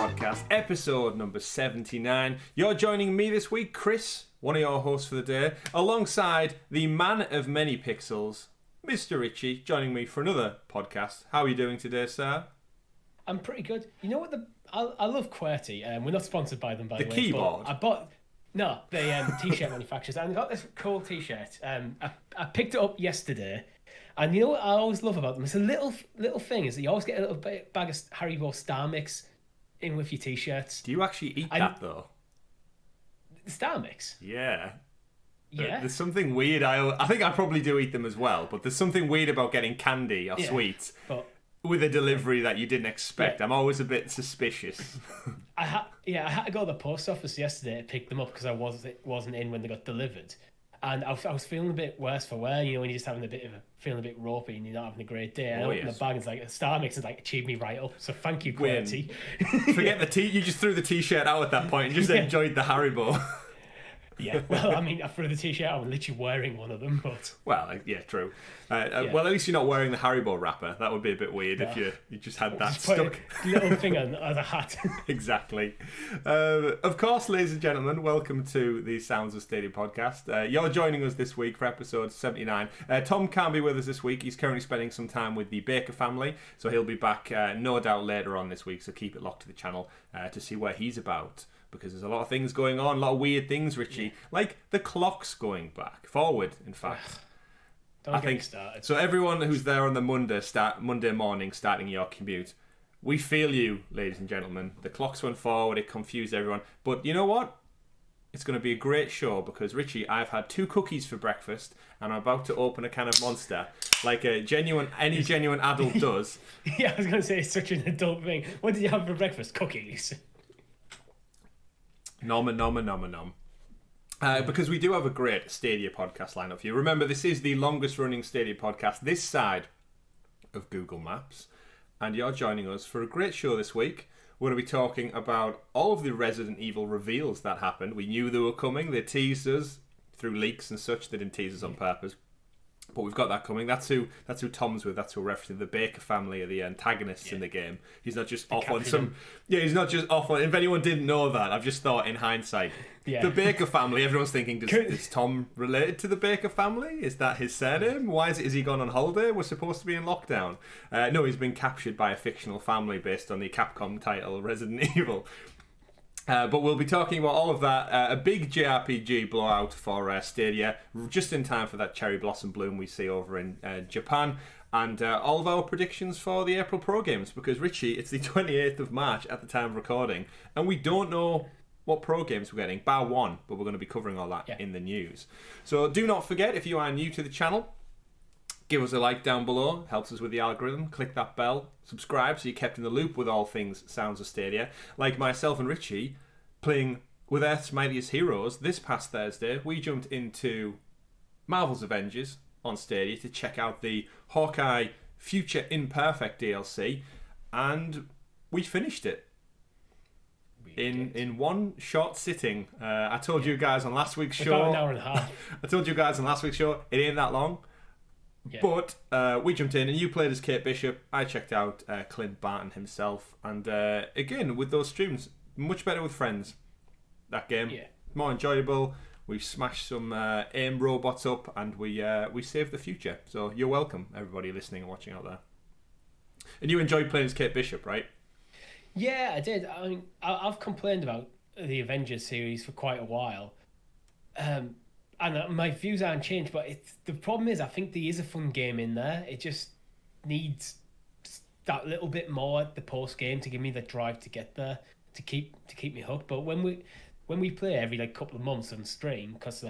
podcast, episode number 79. You're joining me this week, Chris, one of your hosts for the day, alongside the man of many pixels, Mr. Richie, joining me for another podcast. How are you doing today, sir? I'm pretty good. You know what? I love QWERTY. We're not sponsored by them, by the way. The keyboard? The t-shirt manufacturers. And I got this cool t-shirt. I picked it up yesterday. And you know what I always love about them? It's a little thing, is that you always get a little bag of Haribo Star Mix in with your t-shirts. Do you actually eat that, though? Star Mix? Yeah. Yeah. There's something weird. I think I probably do eat them as well, but there's something weird about getting candy or sweets with a delivery that you didn't expect. Yeah. I'm always a bit suspicious. I had to go to the post office yesterday to pick them up because I wasn't in when they got delivered. And I was feeling a bit worse for wear, you know, when you're just having feeling a bit ropey and you're not having a great day. I opened the bag and it's like, Star Mix has cheered me right up. So thank you, QWERTY. Forget the you just threw the t-shirt out at that point and just enjoyed the Haribo. Yeah, well, I mean, I threw the t-shirt out. I'm literally wearing one of them, but... Well, yeah, true. Well, at least you're not wearing the Haribo wrapper. That would be a bit weird if you just had that stuck. Little thing as a hat. Exactly. Of course, ladies and gentlemen, welcome to the Sounds of Stadia podcast. You're joining us this week for episode 79. Tom can't be with us this week. He's currently spending some time with the Baker family, so he'll be back no doubt later on this week, so keep it locked to the channel to see where he's about. Because there's a lot of things going on, a lot of weird things, Richie. Like the clock's going back. Forward, in fact. Don't get me started. So everyone who's there on the Monday morning starting your commute, we feel you, ladies and gentlemen. The clocks went forward, it confused everyone. But you know what? It's going to be a great show because, Richie, I've had 2 cookies for breakfast and I'm about to open a can of Monster. Like any genuine adult does. Yeah, I was going to say, it's such an adult thing. What did you have for breakfast? Cookies. Nom. Because we do have a great Stadia podcast lineup for you. Remember, this is the longest running Stadia podcast this side of Google Maps. And you're joining us for a great show this week. We're going to be talking about all of the Resident Evil reveals that happened. We knew they were coming. They teased us through leaks and such. They didn't tease us on purpose. But we've got that coming. That's who Tom's with. That's who we're referencing. The Baker family are the antagonists in the game. He's not just off on some... Yeah, he's not just off on... If anyone didn't know that, I've just thought in hindsight. Yeah. The Baker family, everyone's thinking, is Tom related to the Baker family? Is that his surname? Is he gone on holiday? We're supposed to be in lockdown. No, he's been captured by a fictional family based on the Capcom title Resident Evil. But we'll be talking about all of that. A big JRPG blowout for Stadia, just in time for that cherry blossom bloom we see over in Japan. And all of our predictions for the April Pro Games. Because, Richie, it's the 28th of March at the time of recording. And we don't know what Pro Games we're getting, bar one. But we're going to be covering all that in the news. So do not forget, if you are new to the channel, give us a like down below, helps us with the algorithm. Click that bell, subscribe so you're kept in the loop with all things Sounds of Stadia. Like myself and Richie, playing with Earth's Mightiest Heroes this past Thursday, we jumped into Marvel's Avengers on Stadia to check out the Hawkeye Future Imperfect DLC, and we finished it in one short sitting. I told you guys on last week's show... About an hour and a half. I told you guys on last week's show, it ain't that long. Yeah. But we jumped in and you played as Kate Bishop. I checked out Clint Barton himself. And again, with those streams, much better with friends. That game, more enjoyable. We smashed some AIM robots up and we saved the future. So you're welcome, everybody listening and watching out there. And you enjoyed playing as Kate Bishop, right? Yeah, I did. I mean, I've complained about the Avengers series for quite a while. And my views aren't changed, but the problem is I think there is a fun game in there. It just needs that little bit more at the post game to give me the drive to get there, to keep me hooked. But when we play every couple of months on stream, because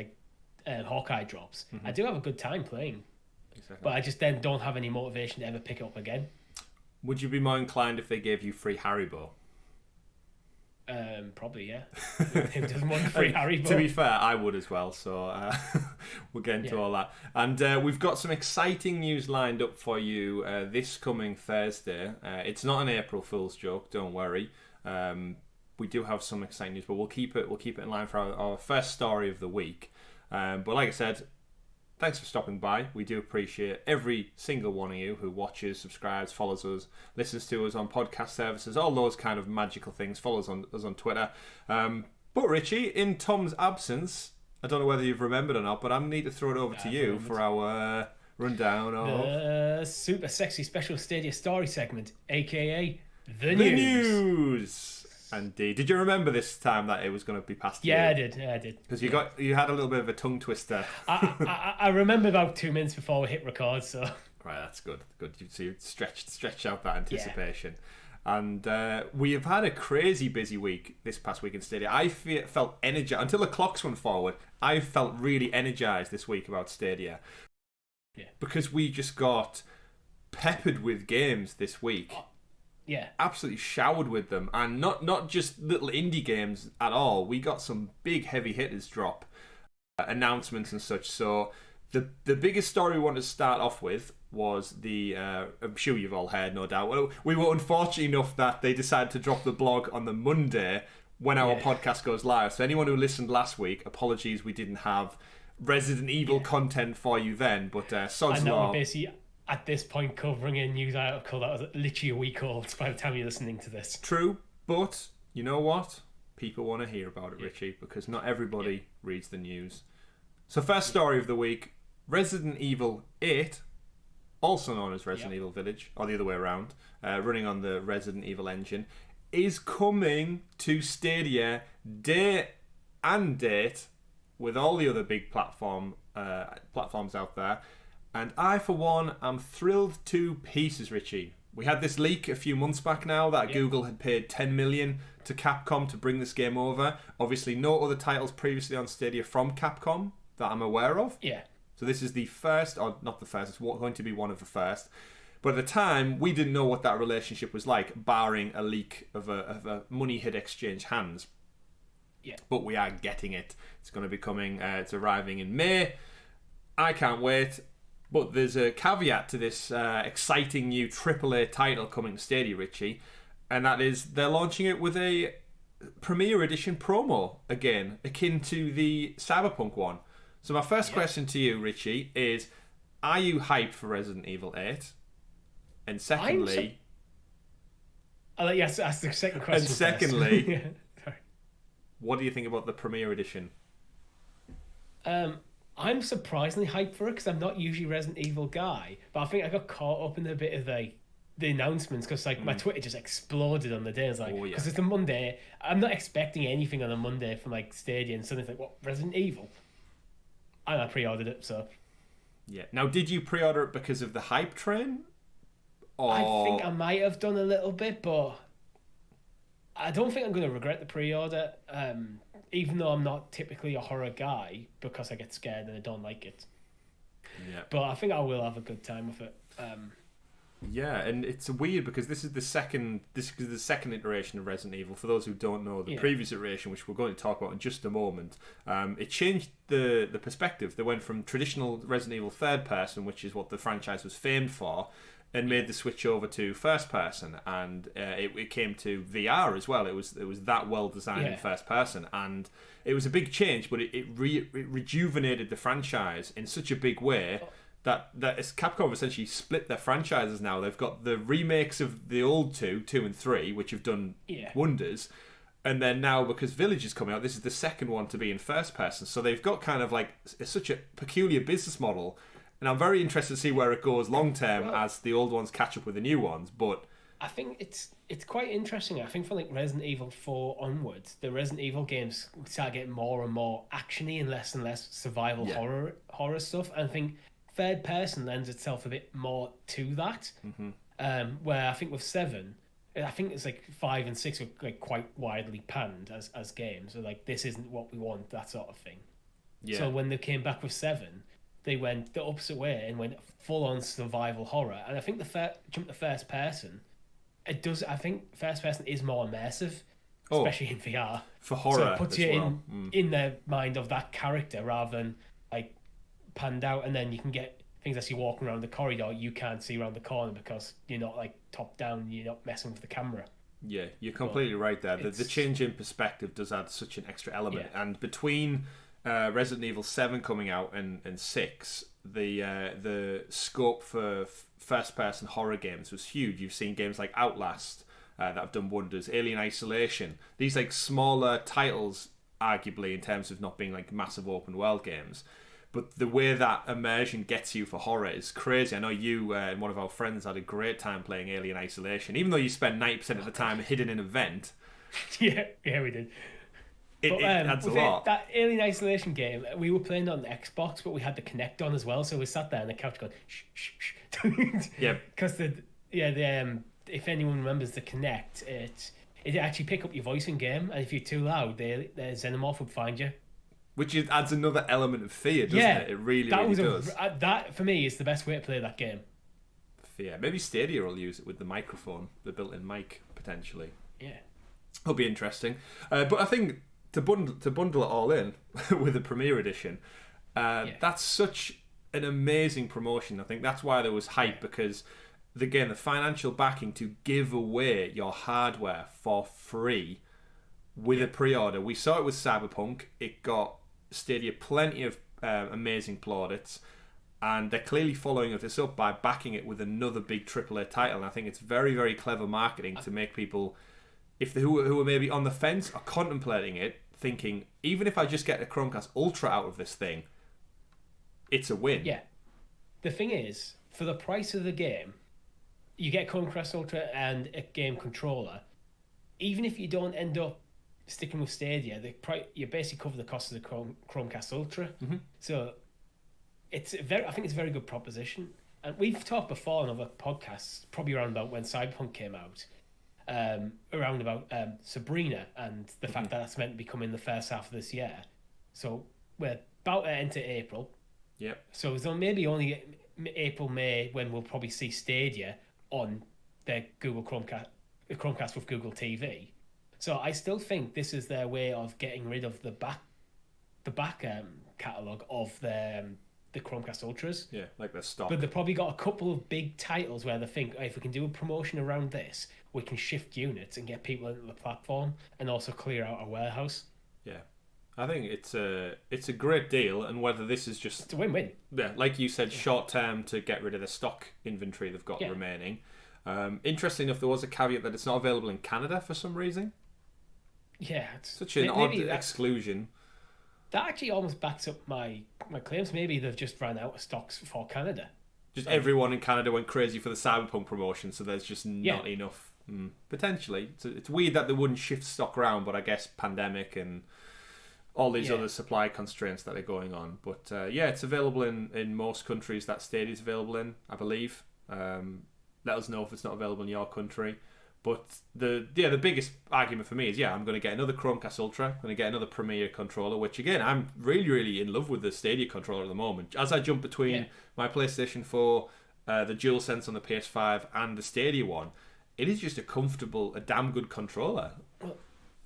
Hawkeye drops, I do have a good time playing. Exactly. But I just then don't have any motivation to ever pick it up again. Would you be more inclined if they gave you free Haribo? Probably, yeah. Who doesn't want free Haribo? To be fair, I would as well, so we'll get into all that. And we've got some exciting news lined up for you this coming Thursday. It's not an April Fool's joke, don't worry. We do have some exciting news, but we'll keep it in line for our first story of the week. But like I said, thanks for stopping by. We do appreciate every single one of you who watches, subscribes, follows us, listens to us on podcast services, all those kind of magical things. Follows us on Twitter. But Richie, in Tom's absence, I don't know whether you've remembered or not, but I need to throw it over to you for our rundown of the super sexy special Stadia story segment, aka the news. Indeed. Did you remember this time that it was going to be passed to you? Yeah, I did. Because you had a little bit of a tongue twister. I remember about 2 minutes before we hit record, so... Right, that's good. So you stretched out that anticipation. Yeah. And we have had a crazy busy week this past week in Stadia. I felt energized. Until the clocks went forward, I felt really energized this week about Stadia. Yeah. Because we just got peppered with games this week. Yeah, absolutely showered with them, and not just little indie games at all. We got some big heavy hitters drop announcements and such. So the biggest story we wanted to start off with was the I'm sure you've all heard, no doubt. Well, we were unfortunate enough that they decided to drop the blog on the Monday when our podcast goes live. So anyone who listened last week, apologies we didn't have Resident Evil content for you then, but sod's law. Basically, at this point, covering a news article that was literally a week old by the time you're listening to this. True, but you know what? People want to hear about it, Richie, because not everybody reads the news. So first story of the week, Resident Evil 8, also known as Resident Evil Village, or the other way around, running on the Resident Evil engine, is coming to Stadia day and date with all the other big platforms out there. And I, for one, am thrilled to pieces, Richie. We had this leak a few months back now that Google had paid $10 million to Capcom to bring this game over. Obviously, no other titles previously on Stadia from Capcom that I'm aware of. Yeah. So this is the first, or not the first, it's going to be one of the first. But at the time, we didn't know what that relationship was like, barring a leak of a money had exchanged hands. Yeah. But we are getting it. It's going to be coming, it's arriving in May. I can't wait. But there's a caveat to this exciting new AAA title coming to Stadia, Richie, and that is they're launching it with a Premier Edition promo, again, akin to the Cyberpunk one. So my first question to you, Richie, is are you hyped for Resident Evil 8? And secondly... I'll let you ask the second question. And secondly, what do you think about the Premier Edition? I'm surprisingly hyped for it because I'm not usually a Resident Evil guy, but I think I got caught up in a bit of the announcements because my Twitter just exploded on the day. It's like, because it's a Monday, I'm not expecting anything on a Monday from Stadia, and suddenly it's like, what, Resident Evil? And I pre-ordered it, so. Yeah. Now, did you pre-order it because of the hype train? Or... I think I might have done a little bit, but I don't think I'm going to regret the pre-order. Even though I'm not typically a horror guy, because I get scared and I don't like it. Yeah. But I think I will have a good time with it. Yeah, and it's weird because this is the second iteration of Resident Evil. For those who don't know, the previous iteration, which we're going to talk about in just a moment, it changed the perspective. They went from traditional Resident Evil third person, which is what the franchise was famed for, and made the switch over to first person, and it came to VR as well. It was that well designed in first person, and it was a big change, but it rejuvenated the franchise in such a big way that Capcom essentially split their franchises now. They've got the remakes of the old 2 and 3, which have done wonders, and then now because Village is coming out, this is the second one to be in first person. So they've got kind of such a peculiar business model. And I'm very interested to see where it goes long term as the old ones catch up with the new ones. But I think it's quite interesting. I think for Resident Evil 4 onwards, the Resident Evil games start getting more and more actiony and less survival horror stuff. And I think third person lends itself a bit more to that. Mm-hmm. Where I think with 7, I think it's 5 and 6 are quite widely panned as games. So this isn't what we want, that sort of thing. Yeah. So when they came back with 7. They went the opposite way and went full-on survival horror. And I think the jump to first person, it does. I think first person is more immersive, especially in VR. For horror, so it puts you in the mind of that character rather than panned out. And then you can get things as you're walking around the corridor, you can't see around the corner because you're not top down. You're not messing with the camera. Yeah, you're completely right there. The change in perspective does add such an extra element, and between Resident Evil 7 coming out and 6, the scope for first-person horror games was huge. You've seen games like Outlast that have done wonders, Alien Isolation. These like smaller titles, arguably in terms of not being like massive open world games. But the way that immersion gets you for horror is crazy. I know you and one of our friends had a great time playing Alien Isolation, even though you spent 90% of the time hidden in a vent. Yeah, we did. It adds a lot. That Alien Isolation game, we were playing on the Xbox, but we had the Kinect on as well, so we sat there on the couch going, shh, shh, shh. Yeah. Because if anyone remembers the Kinect, it actually pick up your voice in game, and if you're too loud, the xenomorph would find you. Which adds another element of fear, doesn't it? It really does. That, for me, is the best way to play that game. Fear. Maybe Stadia will use it with the microphone, the built-in mic, potentially. Yeah. It'll be interesting. But I think to bundle it all in with the Premier Edition, that's such an amazing promotion. I think that's why there was hype, because, again, the financial backing to give away your hardware for free with a pre-order. We saw it with Cyberpunk. It got Stadia plenty of amazing plaudits, and they're clearly following this up by backing it with another big AAA title. And I think it's very, very clever marketing to make people, who are maybe on the fence or contemplating it, thinking, even if I just get a Chromecast Ultra out of this thing, it's a win. Yeah. The thing is, for the price of the game, you get Chromecast Ultra and a game controller. Even if you don't end up sticking with Stadia, you basically cover the cost of the Chromecast Ultra. Mm-hmm. So I think it's a very good proposition. And we've talked before on other podcasts, probably around about when Cyberpunk came out, around about Sabrina and the fact that that's meant to be coming the first half of this year. So we're about to enter April. Yep. So maybe only April, May, when we'll probably see Stadia on their Google Chromecast with Google TV. So I still think this is their way of getting rid of the back catalogue of the Chromecast Ultras. Yeah, like their stock. But they've probably got a couple of big titles where they think, if we can do a promotion around this, we can shift units and get people into the platform and also clear out our warehouse. Yeah. I think it's a great deal, and whether this is just... It's a win-win. Yeah, like you said, short-term to get rid of the stock inventory they've got remaining. Interesting enough, there was a caveat that it's not available in Canada for some reason. Yeah. Such an odd exclusion. That actually almost backs up my claims. Maybe they've just run out of stocks for Canada. Just everyone in Canada went crazy for the Cyberpunk promotion, so there's just not enough. Potentially. It's weird that they wouldn't shift stock around, but I guess pandemic and all these other supply constraints that are going on. But it's available in most countries that Stadia is available in, I believe. Let us know if it's not available in your country. But the biggest argument for me is, I'm going to get another Chromecast Ultra. I'm going to get another Premier controller, which, again, I'm really, really in love with the Stadia controller at the moment. As I jump between my PlayStation 4, the DualSense on the PS5, and the Stadia one, it is just a damn good controller.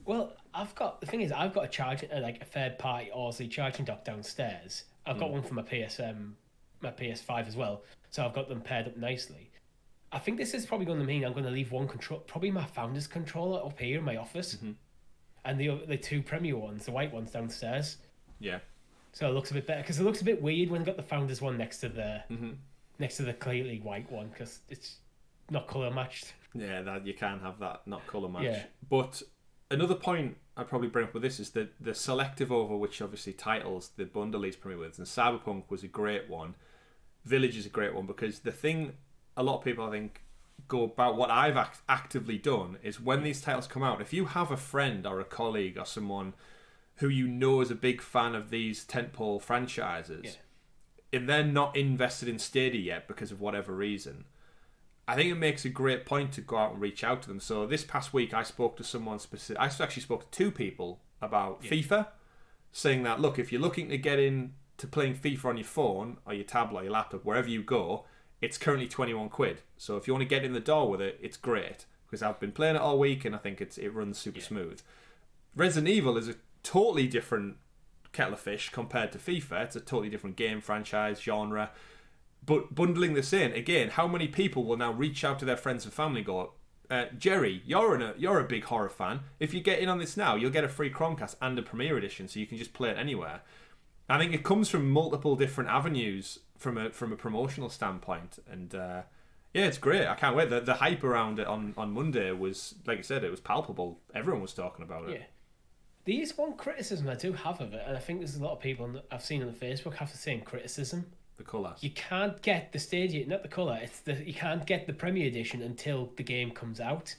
Well, I've got a charging, like a third-party Aussie charging dock downstairs. I've got one for my my PS5 as well, so I've got them paired up nicely. I think this is probably going to mean I'm going to leave one control, probably my Founders controller up here in my office, and the two Premier ones, the white ones downstairs. Yeah. So it looks a bit better, because it looks a bit weird when I got the Founders one next to the clearly white one, because it's not colour matched. Yeah, that you can have that not colour match. Yeah. But another point I'd probably bring up with this is that the selective over which obviously titles the bundle these Premier with, and Cyberpunk was a great one. Village is a great one, because the thing a lot of people, I think, go about what I've actively done is when these titles come out, if you have a friend or a colleague or someone who you know is a big fan of these tentpole franchises, and they're not invested in Stadia yet because of whatever reason, I think it makes a great point to go out and reach out to them. So this past week, I spoke to someone specific. I actually spoke to two people about FIFA, saying that, look, if you're looking to get into playing FIFA on your phone or your tablet or your laptop, wherever you go, it's currently 21 quid. So if you want to get in the door with it, it's great. Because I've been playing it all week and I think it runs super smooth. Resident Evil is a totally different kettle of fish compared to FIFA. It's a totally different game, franchise, genre. But bundling this in, again, how many people will now reach out to their friends and family and go, Jerry, you're a big horror fan. If you get in on this now, you'll get a free Chromecast and a Premier Edition, so you can just play it anywhere. I think it comes from multiple different avenues from a promotional standpoint. And yeah, it's great. I can't wait. The hype around it on Monday was, like I said, it was palpable. Everyone was talking about it. Yeah. There is one criticism I do have of it, and I think there's a lot of people I've seen on Facebook have the same criticism. The colour. You can't get the Stadia, not the colour. You can't get the Premier Edition until the game comes out.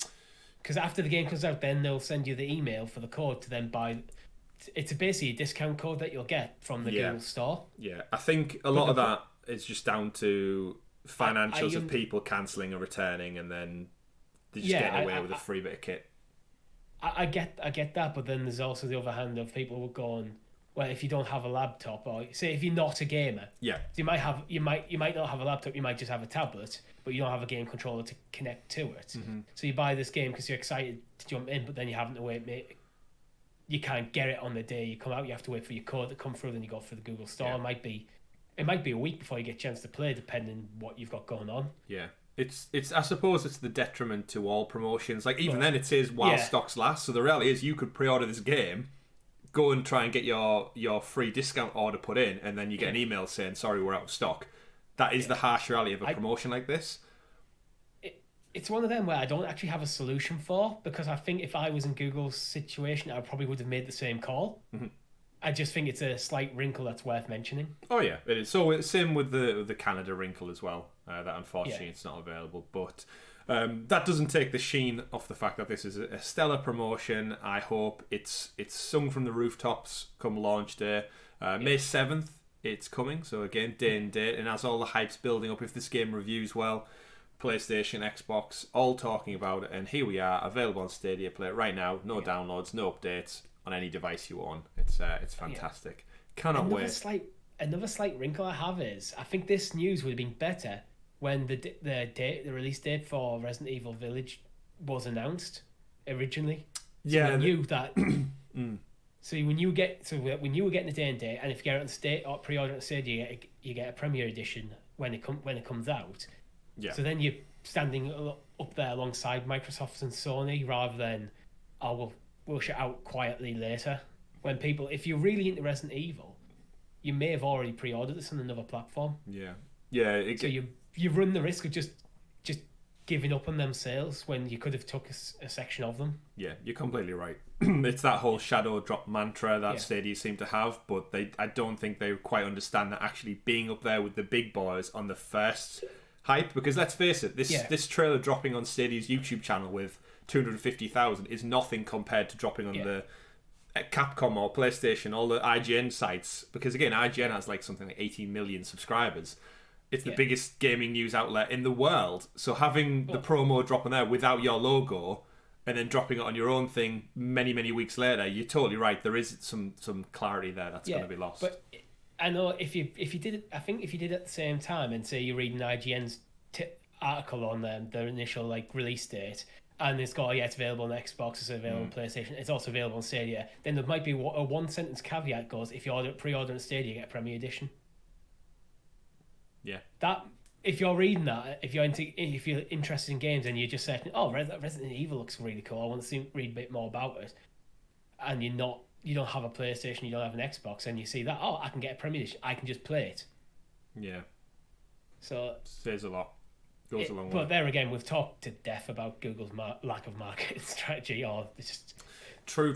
Because after the game comes out, then they'll send you the email for the code to then buy. It's basically a discount code that you'll get from the Google store. Yeah, I think a lot of that is just down to financials of people cancelling and returning, and then they just getting away with a free bit of kit. I get that, but then there's also the other hand of people who are going, well, if you don't have a laptop, or say if you're not a gamer, yeah, you might not have a laptop, you might just have a tablet, but you don't have a game controller to connect to it. Mm-hmm. So you buy this game because you're excited to jump in, but then you haven't to wait. You can't get it on the day you come out. You have to wait for your code to come through, then you go through the Google Store. Yeah. It might be a week before you get a chance to play, depending what you've got going on. Yeah. It's I suppose it's the detriment to all promotions. Like, even then it says while stocks last. So the reality is you could pre-order this game, go and try and get your free discount order put in, and then you get an email saying, sorry, we're out of stock. That is the harsh reality of a promotion like this. It's one of them where I don't actually have a solution for, because I think if I was in Google's situation, I probably would have made the same call. Mm-hmm. I just think it's a slight wrinkle that's worth mentioning. Oh yeah, it is. So it's same with the Canada wrinkle as well. That unfortunately it's not available, but that doesn't take the sheen off the fact that this is a stellar promotion. I hope it's sung from the rooftops come launch day, May 7th. It's coming. So again, day and date, and as all the hype's building up, if this game reviews well, PlayStation, Xbox, all talking about it, and here we are, available on Stadia. Play it right now. No downloads, no updates on any device you own. It's fantastic. Cannot wait. Another slight wrinkle I have is I think this news would have been better when the release date for Resident Evil Village was announced originally. So we knew that. So when you were getting the day and date, and if you get it on or pre-order on Stadia, you get a Premier Edition when it comes out. Yeah. So then you're standing up there alongside Microsoft and Sony, rather than we'll shut out quietly later. When people, if you're really into Resident Evil, you may have already pre-ordered this on another platform. Yeah. So you run the risk of just giving up on them sales when you could have took a section of them. Yeah, you're completely right. It's that whole shadow drop mantra that Stadia seem to have, but I don't think they quite understand that actually being up there with the big boys on the first hype. Because let's face it, this trailer dropping on Stadia's YouTube channel with 250,000 is nothing compared to dropping on the Capcom or PlayStation, all the IGN sites. Because again, IGN has like something like 18 million subscribers. It's the biggest gaming news outlet in the world. So having the promo drop on there without your logo and then dropping it on your own thing many, many weeks later, you're totally right. There is some clarity there that's going to be lost. But I know if you did it, I think if you did it at the same time and say you're reading IGN's article on their initial like release date, and it's got it's available on Xbox, it's available on PlayStation, it's also available on Stadia, then there might be a one sentence caveat goes, if you pre-order on Stadia, you get a Premier Edition. Yeah. That if you're reading that, if you're interested in games and you're just saying, oh, Resident Evil looks really cool, I want to read a bit more about it, and you don't have a PlayStation, you don't have an Xbox, and you see that, oh, I can get a Premier Edition, I can just play it. Yeah. So says a lot. Goes a long way. But there again, we've talked to death about Google's lack of marketing strategy, or just. True.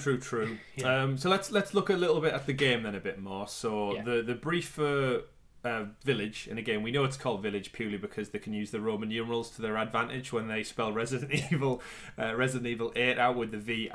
Yeah. So let's look a little bit at the game then a bit more. So the brief Village, and again we know it's called Village purely because they can use the Roman numerals to their advantage when they spell Resident Evil 8 out with the VIII.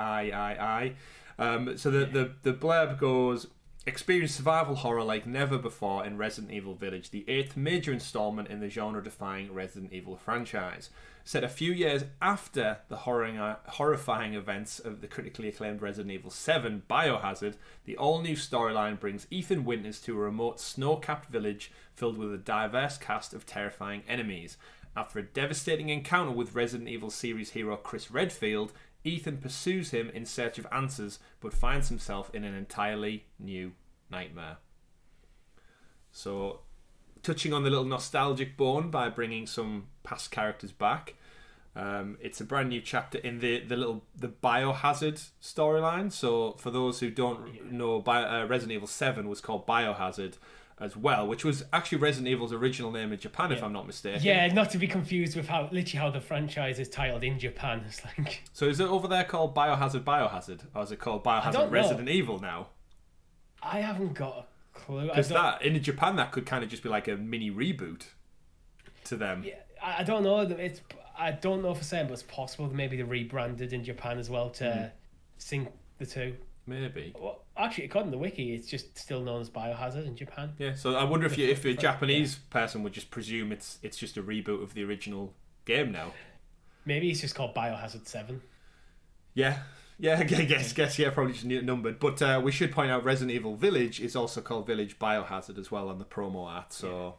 So the blurb goes: experience survival horror like never before in Resident Evil Village, the 8th major installment in the genre-defying Resident Evil franchise. Set a few years after the horrifying events of the critically acclaimed Resident Evil 7 Biohazard, the all-new storyline brings Ethan Winters to a remote snow-capped village filled with a diverse cast of terrifying enemies. After a devastating encounter with Resident Evil series hero Chris Redfield, Ethan pursues him in search of answers, but finds himself in an entirely new nightmare. So, touching on the little nostalgic bone by bringing some past characters back. It's a brand new chapter in the Biohazard storyline. So, for those who don't know, Resident Evil 7 was called Biohazard. as well, which was actually Resident Evil's original name in Japan, if I'm not mistaken. Yeah, not to be confused with how the franchise is titled in Japan. It's like... So is it over there called Biohazard, or is it called Biohazard Resident Evil now? I haven't got a clue. Because that, in Japan, that could kind of just be like a mini reboot to them. Yeah, I don't know. I don't know for certain, but it's possible that maybe they rebranded in Japan as well to sync the two. Maybe. Well, actually, according to the wiki, it's just still known as Biohazard in Japan. Yeah, so I wonder if a Japanese person would just presume it's just a reboot of the original game now. Maybe it's just called Biohazard 7. Yeah, I guess, probably just numbered. But we should point out Resident Evil Village is also called Village Biohazard as well on the promo art, so...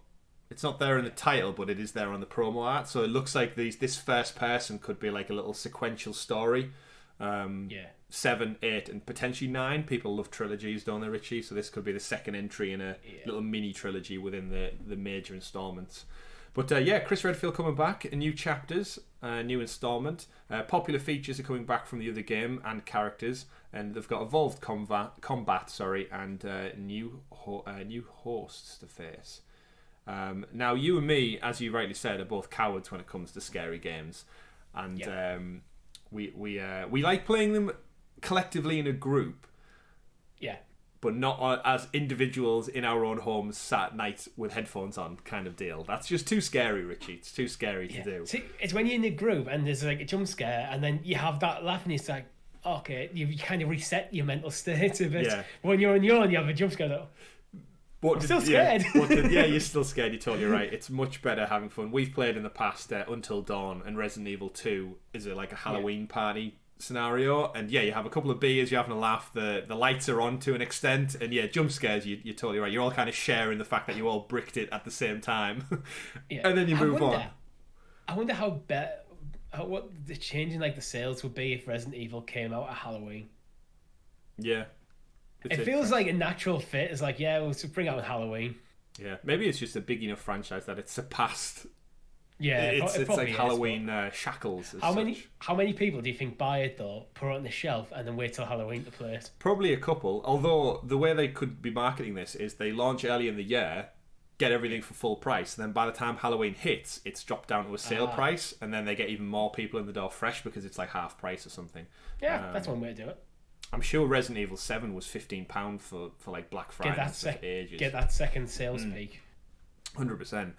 It's not there in the title, but it is there on the promo art. So it looks like this first person could be like a little sequential story. 7, 8, and potentially 9. People love trilogies, don't they, Richie? So this could be the second entry in a little mini trilogy within the major installments. But Chris Redfield coming back, new chapters, new installment. Popular features are coming back from the other game and characters, and they've got evolved combat, and new hosts to face. Now, you and me, as you rightly said, are both cowards when it comes to scary games, and we like playing them collectively in a group. Yeah. But not as individuals in our own homes sat at night with headphones on, kind of deal. That's just too scary, Richie. It's too scary to do. See, it's when you're in a group and there's like a jump scare, and then you have that laugh, and it's like, okay, you kind of reset your mental state a bit. Yeah. When you're on your own, you have a jump scare. I'm still scared. You're still scared. You're totally right. It's much better having fun. We've played in the past Until Dawn, and Resident Evil 2 is like a Halloween party scenario. And you have a couple of beers, you're having a laugh. The lights are on to an extent, and jump scares. You're totally right. You're all kind of sharing the fact that you all bricked it at the same time, and then you move on. I wonder what the change in like the sales would be if Resident Evil came out at Halloween. Yeah. It feels like a natural fit. It's like, we'll bring out Halloween. Yeah, maybe it's just a big enough franchise that it's surpassed. Yeah, it's like Halloween shackles. How many people do you think buy it though, put it on the shelf, and then wait till Halloween to play it? Probably a couple. Although the way they could be marketing this is they launch early in the year, get everything for full price, and then by the time Halloween hits, it's dropped down to a sale price, and then they get even more people in the door fresh because it's like half price or something. Yeah, that's one way to do it. I'm sure Resident Evil 7 was £15 for like Black Friday for ages. Get that second sales peak. 100%.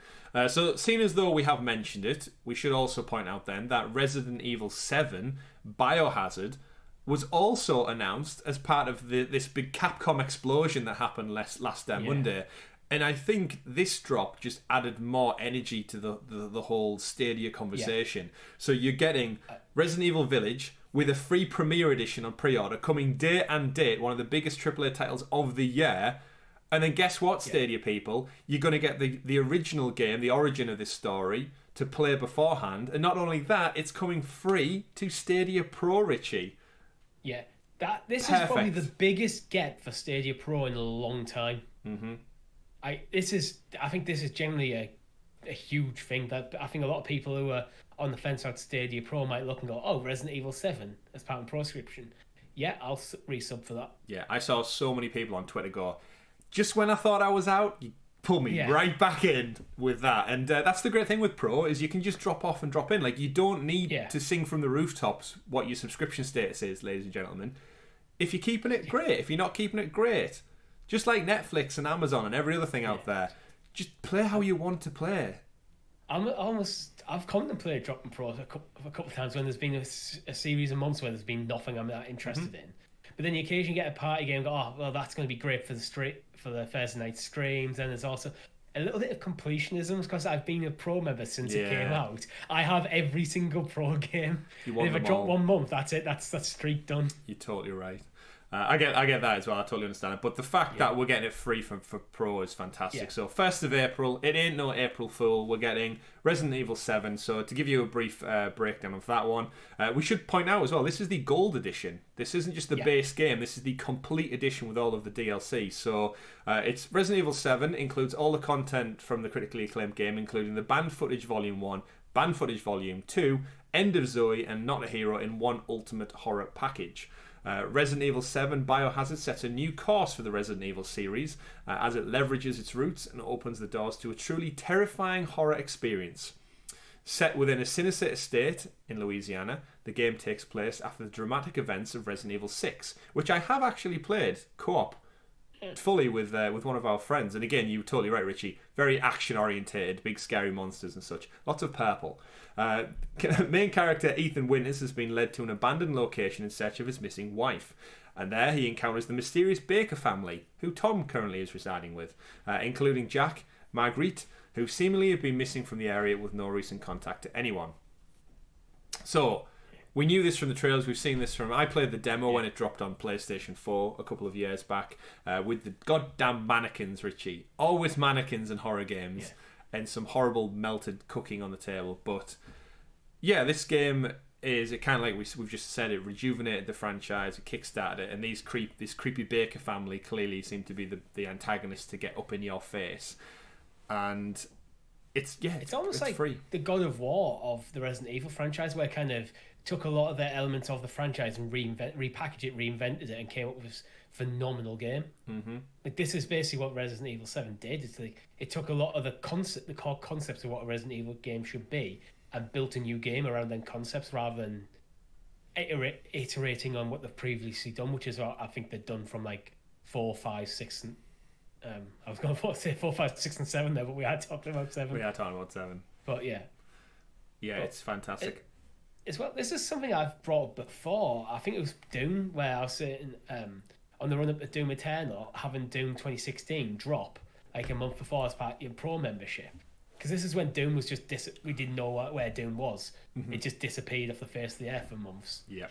So, seeing as though we have mentioned it, we should also point out then that Resident Evil 7 Biohazard was also announced as part of this big Capcom explosion that happened last Monday. And I think this drop just added more energy to the whole Stadia conversation. Yeah. So you're getting Resident Evil Village with a free Premier Edition on pre-order coming day and date, one of the biggest AAA titles of the year. And then guess what, Stadia people? You're going to get the original game, the origin of this story, to play beforehand. And not only that, it's coming free to Stadia Pro, Richie. Yeah, this is probably the biggest get for Stadia Pro in a long time. Mm-hmm. I think this is generally a huge thing that I think a lot of people who are on the fence about Stadia Pro might look and go, oh, Resident Evil 7 as part of the proscription. Yeah, I'll resub for that. Yeah, I saw so many people on Twitter go, just when I thought I was out, you pull me right back in with that. And that's the great thing with Pro is you can just drop off and drop in. Like, you don't need to sing from the rooftops what your subscription status is, ladies and gentlemen. If you're keeping it, great. If you're not keeping it, great. Just like Netflix and Amazon and every other thing out there, just play how you want to play. I've contemplated dropping Pro a couple of times when there's been a series of months where there's been nothing I'm that interested in. But then you occasionally get a party game and go, oh, well, that's going to be great for the Thursday night streams. And there's also a little bit of completionism because I've been a Pro member since it came out. I have every single Pro game. And if I drop 1 month, that's it. That's streak done. You're totally right. I get that as well. I totally understand it. But the fact that we're getting it free for Pro is fantastic. Yeah. So 1st of April, it ain't no April Fool. We're getting Resident Evil 7. So to give you a brief breakdown of that one, we should point out as well, this is the Gold Edition. This isn't just the base game. This is the complete edition with all of the DLC. So it's Resident Evil 7 includes all the content from the critically acclaimed game, including the banned footage Volume 1, banned footage Volume 2, End of Zoe, and Not a Hero in one ultimate horror package. Resident Evil 7 Biohazard sets a new course for the Resident Evil series as it leverages its roots and opens the doors to a truly terrifying horror experience. Set within a sinister estate in Louisiana, the game takes place after the dramatic events of Resident Evil 6, which I have actually played co-op fully with one of our friends. And again, you're totally right, Richie. Very action-orientated, big scary monsters and such. Lots of purple. Main character Ethan Winters has been led to an abandoned location in search of his missing wife. And there he encounters the mysterious Baker family, who Tom currently is residing with, including Jack, Marguerite, who seemingly have been missing from the area with no recent contact to anyone. So, we knew this from the trailers. We've seen this from... I played the demo when it dropped on PlayStation 4 a couple of years back with the goddamn mannequins, Richie. Always mannequins in horror games and some horrible melted cooking on the table. But, yeah, this game is... It kind of like we've just said, it rejuvenated the franchise, it kickstarted it, and this creepy Baker family clearly seem to be the antagonists to get up in your face. And it's almost like free. The God of War of the Resident Evil franchise, where it kind of took a lot of the elements of the franchise and repackaged it, reinvented it, and came up with this phenomenal game. Mm-hmm. Like, this is basically what Resident Evil 7 did. It's like it took a lot of the core concepts of what a Resident Evil game should be, and built a new game around them concepts rather than iterating on what they've previously done, which is what I think they've done from like 4, 5, 6, and I was going to say 4, 5, 6, and 7 there, but we had talked about 7. We are talking about 7. But yeah. Yeah, it's fantastic. This is something I've brought up before. I think it was Doom, where I was sitting on the run-up to Doom Eternal, having Doom 2016 drop like a month before as part of your Pro membership. Because this is when Doom was just... we didn't know where Doom was. Mm-hmm. It just disappeared off the face of the earth for months. Yeah.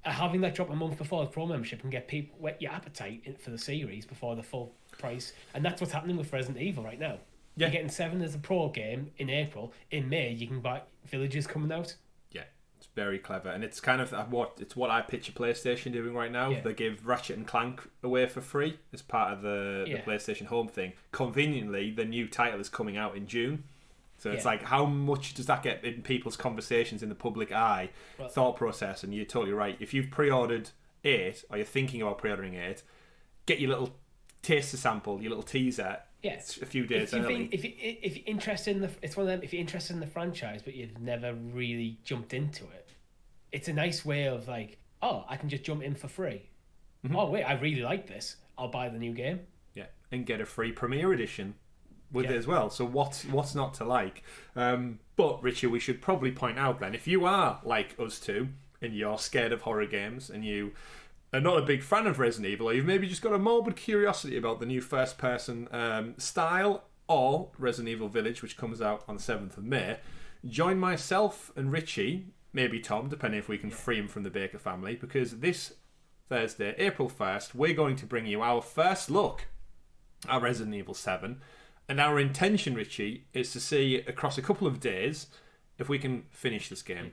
Having that drop a month before the Pro membership and get people whet your appetite for the series before the full price, and that's what's happening with Resident Evil right now. Yeah. You're getting 7 as a Pro game in April. In May, you can buy Villages coming out. Yeah, it's very clever, and it's kind of what I picture PlayStation doing right now. Yeah. They give Ratchet and Clank away for free as part of the PlayStation Home thing. Conveniently, the new title is coming out in June. So it's like, how much does that get in people's conversations in the public eye, thought process? And you're totally right. If you've pre-ordered 8, or you're thinking about pre-ordering 8, get your little taster sample, your little teaser. Yeah, a few days early. If you're interested in it's one of them. If you're interested in the franchise but you've never really jumped into it, it's a nice way of like, oh, I can just jump in for free. Mm-hmm. Oh wait, I really like this. I'll buy the new game. Yeah, and get a free Premier Edition with it as well. So what's not to like? But Richard, we should probably point out then, if you are like us two and you're scared of horror games and you are not a big fan of Resident Evil, or you've maybe just got a morbid curiosity about the new first-person style or Resident Evil Village, which comes out on the 7th of May, join myself and Richie, maybe Tom, depending if we can free him from the Baker family, because this Thursday, April 1st, we're going to bring you our first look at Resident Evil 7. And our intention, Richie, is to see across a couple of days if we can finish this game.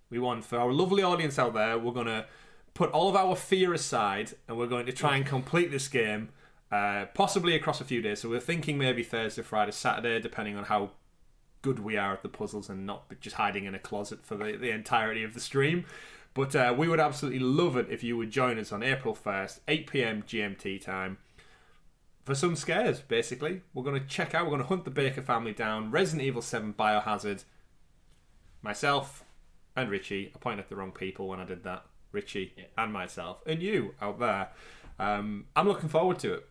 We want, for our lovely audience out there, we're going to put all of our fear aside and we're going to try and complete this game, possibly across a few days. So we're thinking maybe Thursday, Friday, Saturday, depending on how good we are at the puzzles and not just hiding in a closet for the entirety of the stream. But we would absolutely love it if you would join us on April 1st, 8 p.m. GMT time, for some scares, basically. We're going to hunt the Baker family down, Resident Evil 7 Biohazard. Myself and Richie, I pointed at the wrong people when I did that. Richie and myself, and you out there. I'm looking forward to it.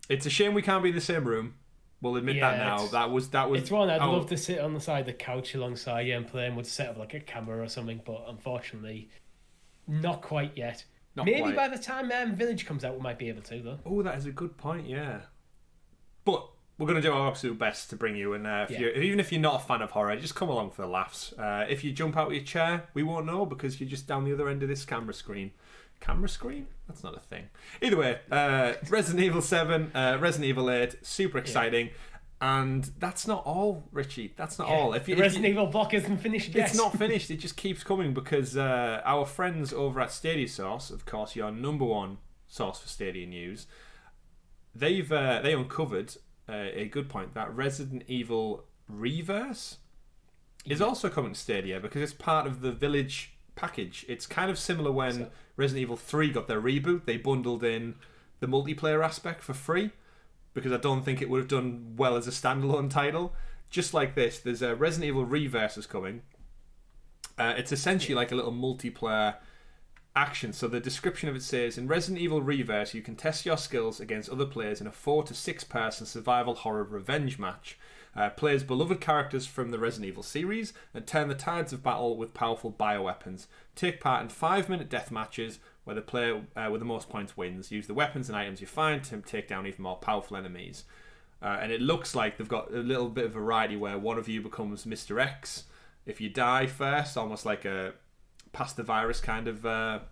It's a shame we can't be in the same room. We'll admit that now. That was. It's one I'd love to sit on the side of the couch alongside you and play, and would set up like a camera or something, but unfortunately, not quite yet. Maybe by the time Village comes out, we might be able to, though. Oh, that is a good point, yeah. But we're going to do our absolute best to bring you in there. Even if you're not a fan of horror, just come along for the laughs. If you jump out of your chair, we won't know because you're just down the other end of this camera screen. Camera screen? That's not a thing. Either way, Resident Evil 7, Resident Evil 8, super exciting. Yeah. And that's not all, Richie. That's not all. The Resident Evil block isn't finished yet. It's not finished. It just keeps coming because our friends over at Stadia Source, of course, your number one source for Stadia news, they uncovered a good point that Resident Evil Reverse is also coming to Stadia because it's part of the Village package. It's kind of similar when Resident Evil 3 got their reboot. They bundled in the multiplayer aspect for free because I don't think it would have done well as a standalone title. Just like this, there's a Resident Evil Reverse coming. It's essentially like a little multiplayer action. So the description of it says, in Resident Evil Reverse, you can test your skills against other players in a 4 to 6 person survival horror revenge match. Play as beloved characters from the Resident Evil series and turn the tides of battle with powerful bioweapons. Take part in 5-minute death matches where the player with the most points wins. Use the weapons and items you find to take down even more powerful enemies. And it looks like they've got a little bit of variety where one of you becomes Mr. X if you die first, almost like a past the virus kind of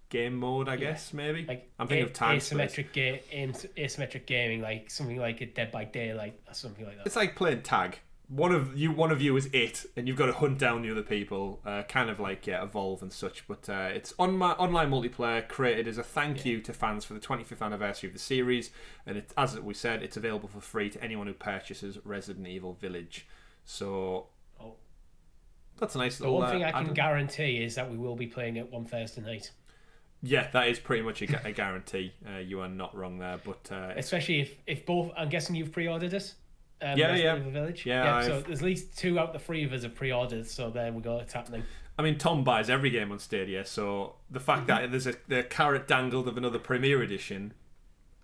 game mode, I guess, maybe. Like I'm thinking of time asymmetric gaming, like something like a Dead by Daylight or something like that. It's like playing tag. One of you is it, and you've got to hunt down the other people, kind of like Evolve and such. But it's online multiplayer created as a thank you to fans for the 25th anniversary of the series, and it, as we said, it's available for free to anyone who purchases Resident Evil Village. So that's a nice little. The one thing I can guarantee is that we will be playing it one Thursday night. Yeah, that is pretty much a guarantee. You are not wrong there, but especially if both. I'm guessing you've pre-ordered it. Yeah. Village. Yeah. So there's at least 2 out of the 3 of us have pre-ordered. So there we go. It's happening. I mean, Tom buys every game on Stadia, so the fact that there's the carrot dangled of another Premier Edition,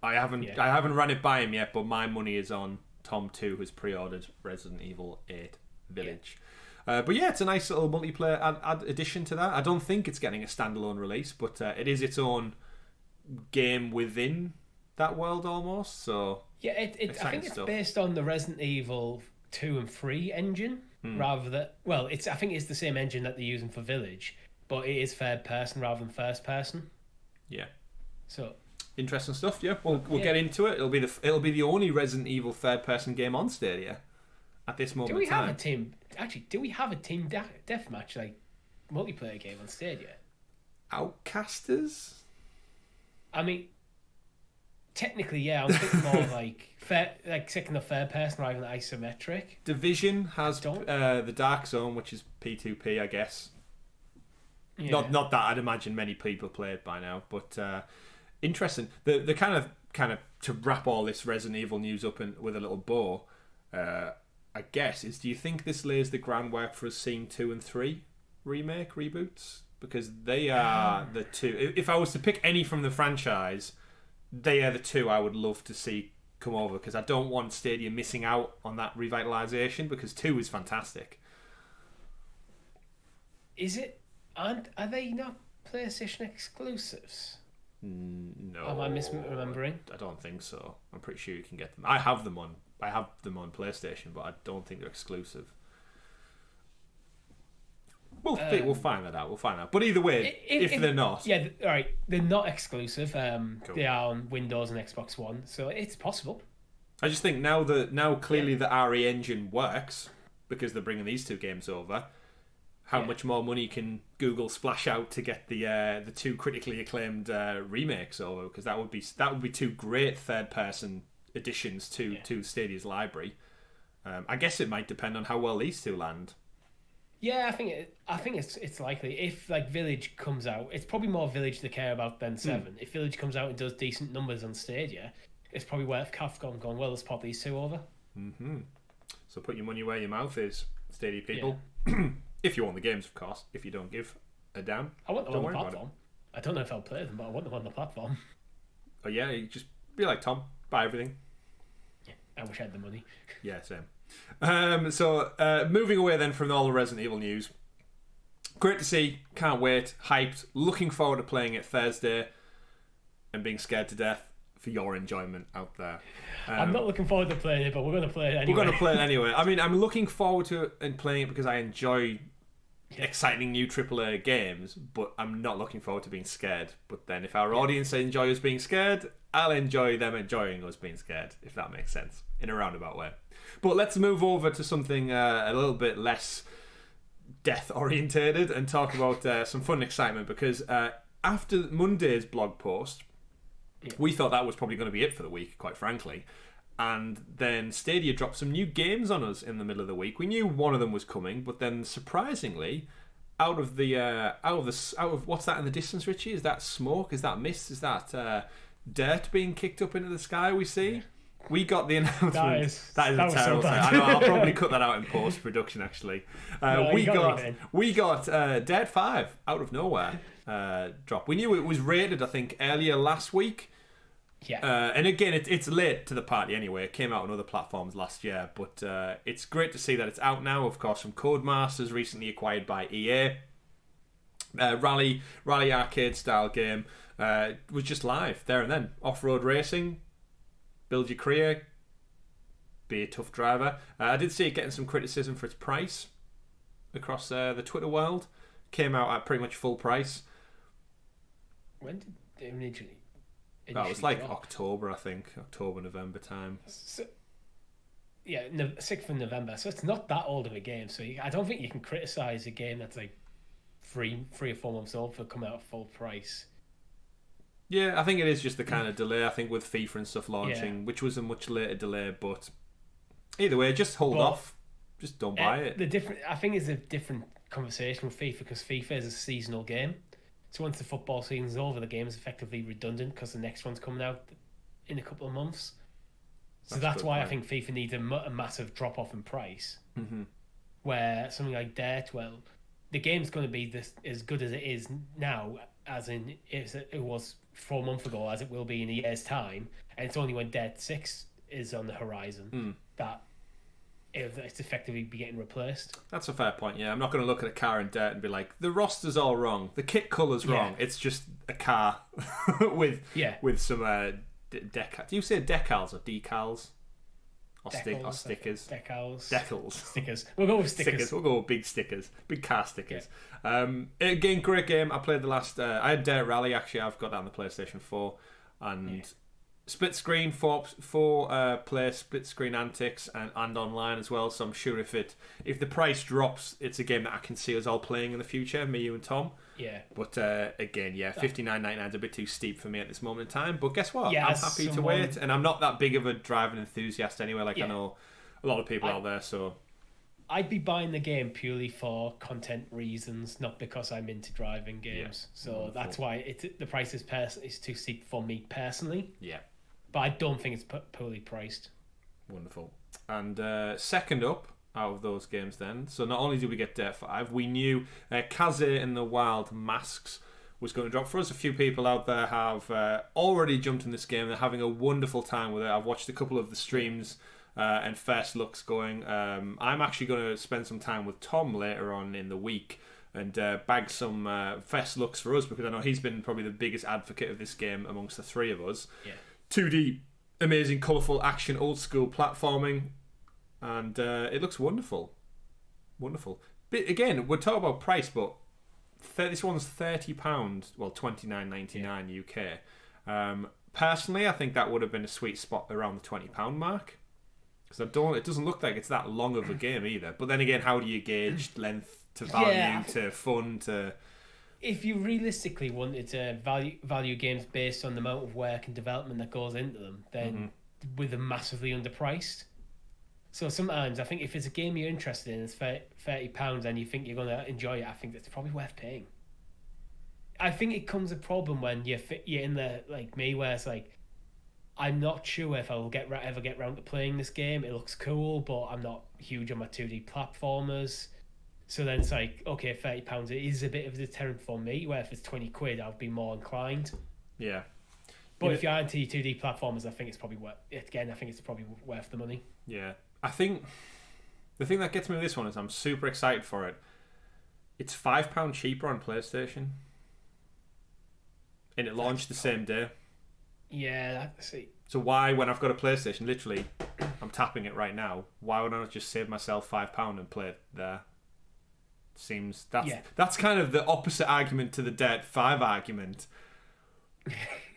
I haven't run it by him yet, but my money is on Tom too, who's pre-ordered Resident Evil 8 Village. But yeah, it's a nice little multiplayer addition to that. I don't think it's getting a standalone release, but it is its own game within that world almost. So yeah, I think it's based on the Resident Evil 2 and 3 engine rather than I think it's the same engine that they're using for Village, but it is third person rather than first person. Yeah. So interesting stuff. Yeah, we'll get into it. It'll be the only Resident Evil third person game on Stadia at this moment. Do we have a team deathmatch like multiplayer game on Stadia? Outcasters? I mean, technically, yeah. I'm thinking more like second or third person rather than isometric. Division has the Dark Zone, which is P2P, I guess. Yeah. Not that I'd imagine many people play it by now, but interesting. The kind of to wrap all this Resident Evil news up with a little bow. I guess is, do you think this lays the groundwork for us seeing 2 and 3 reboots? Because they are the two. If I was to pick any from the franchise, they are the 2 I would love to see come over, because I don't want Stadia missing out on that revitalization, because 2 is fantastic. Is it? And are they not PlayStation exclusives? No. Am I misremembering? I don't think so. I'm pretty sure you can get them. I have them on PlayStation, but I don't think they're exclusive. We'll find that out. But either way, if they're not, all right, they're not exclusive. Cool. They are on Windows and Xbox One, so it's possible. I just think now clearly the RE engine works because they're bringing these 2 games over. How much more money can Google splash out to get the 2 critically acclaimed remakes over? Because that would be 2 great third person additions to Stadia's library. I guess it might depend on how well these 2 land. Yeah, I think it's likely. If like Village comes out, it's probably more Village to care about than 7. If Village comes out and does decent numbers on Stadia, it's probably worth Capcom going, well, let's pop these 2 over. So put your money where your mouth is, Stadia people. Yeah. If you want the games, of course. If you don't give a damn, I want them on the platform. I don't know if I'll play them, but I want them on the platform. Oh yeah, you just be like Tom, buy everything. Yeah, I wish I had the money. Yeah, same. So moving away then from all the Resident Evil news, great to see, can't wait, hyped, looking forward to playing it Thursday and being scared to death for your enjoyment out there. I'm not looking forward to playing it, but we're going to play it anyway. We're going to play it anyway. I mean, I'm looking forward to it and playing it because I enjoy exciting new AAA games, but I'm not looking forward to being scared. But then if our audience enjoy us being scared, I'll enjoy them enjoying us being scared, if that makes sense, in a roundabout way. But let's move over to something a little bit less death orientated and talk about some fun excitement, because after Monday's blog post, we thought that was probably going to be it for the week, quite frankly. And then Stadia dropped some new games on us in the middle of the week. We knew one of them was coming, but then surprisingly, out of what's that in the distance, Richie? Is that smoke? Is that mist? Is that dirt being kicked up into the sky? We see. We got the announcement. That is a terrible thing. I know. I'll probably cut that out in post production. Actually, we got Dead 5 out of nowhere drop. We knew it was rated, I think, earlier last week. Yeah. And again, it's late to the party anyway. It came out on other platforms last year, but it's great to see that it's out now. Of course, from Codemasters, recently acquired by EA. Rally arcade style game was just live there and then. Off-road racing. Build your career, be a tough driver. I did see it getting some criticism for its price across the Twitter world. Came out at pretty much full price. When did it initially it was like drop? October, I think. October, November time. So, 6th of November. So it's not that old of a game. So I don't think you can criticise a game that's like 3 or 4 months old for coming out at full price. Yeah, I think it is just the kind of delay, I think, with FIFA and stuff launching, which was a much later delay, but either way, just hold off. Just don't buy it. I think it's a different conversation with FIFA, because FIFA is a seasonal game. So once the football season's over, the game is effectively redundant because the next one's coming out in a couple of months. So that's why I think FIFA needs a massive drop-off in price. Mm-hmm. Where something like Dirt, well, the game's going to be as good as it is now, as in it was 4 months ago, as it will be in a year's time, and it's only when Dead 6 is on the horizon that it's effectively be getting replaced. That's a fair point, yeah. I'm not going to look at a car in Dirt and be like, the roster's all wrong, the kit colour's wrong. It's just a car with some decals. Do you say decals or decals? Or stickers? Decals. Stickers. We'll go with stickers. We'll go with big stickers. Big car stickers. Yeah. Again, great game. I played the last... I had Dirt Rally, actually. I've got that on the PlayStation 4. And split screen, four player split screen antics and online as well. So I'm sure if the price drops, it's a game that I can see us all playing in the future, me, you and Tom. Yeah. But again, $59.99 is a bit too steep for me at this moment in time. But guess what? Yeah, I'm happy to wait, and I'm not that big of a driving enthusiast anyway. I know a lot of people out there. So I'd be buying the game purely for content reasons, not because I'm into driving games. So that's why the price is too steep for me personally. Yeah. But I don't think it's poorly priced. Wonderful. And second up out of those games then, so not only did we get Dirt 5, we knew Kaze and the Wild Masks was going to drop. For us, a few people out there have already jumped in this game. They're having a wonderful time with it. I've watched a couple of the streams and first looks going. I'm actually going to spend some time with Tom later on in the week and bag some first looks for us, because I know he's been probably the biggest advocate of this game amongst the three of us. Yeah. 2D, amazing, colourful action, old school platforming, and it looks wonderful. Wonderful. But again, we're talking about price, but this one's £30, well, $29.99 UK. Personally, I think that would have been a sweet spot around the £20 mark, because it doesn't look like it's that long of a game either. But then again, how do you gauge length to value to fun to... If you realistically wanted to value games based on the amount of work and development that goes into them, then with them massively underpriced. So sometimes I think if it's a game you're interested in, it's £30 and you think you're going to enjoy it, I think that's probably worth paying. I think it comes a problem when you're in there like me, where it's like, I'm not sure if I will ever get round to playing this game. It looks cool, but I'm not huge on my 2D platformers. So then it's like, okay, £30, it is a bit of a deterrent for me, where if it's £20, I'll be more inclined. Yeah. But if you're into 2D platformers, I think it's probably worth the money. Yeah. I think the thing that gets me with this one is I'm super excited for it. It's £5 cheaper on PlayStation. And it launched the same day. Yeah, so why, when I've got a PlayStation, literally, I'm tapping it right now, why would I not just save myself £5 and play it there? Seems that's kind of the opposite argument to the Dirt 5 argument.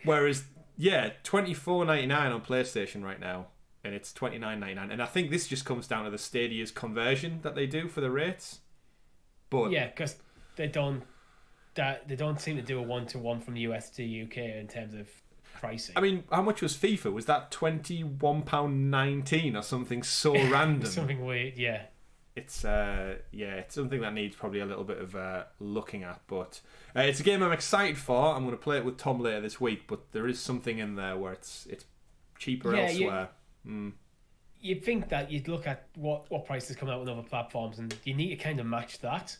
Whereas, $24.99 on PlayStation right now, and it's $29.99, and I think this just comes down to the Stadia's conversion that they do for the rates. But because they don't seem to do a 1-to-1 from US to UK in terms of pricing. I mean, how much was FIFA? Was that £21.19 or something so random? Something weird, yeah. it's it's something that needs probably a little bit of looking at. But it's a game I'm excited for. I'm going to play it with Tom later this week. But there is something in there where it's cheaper elsewhere. You'd think that you'd look at what prices come out on other platforms, and you need to kind of match that.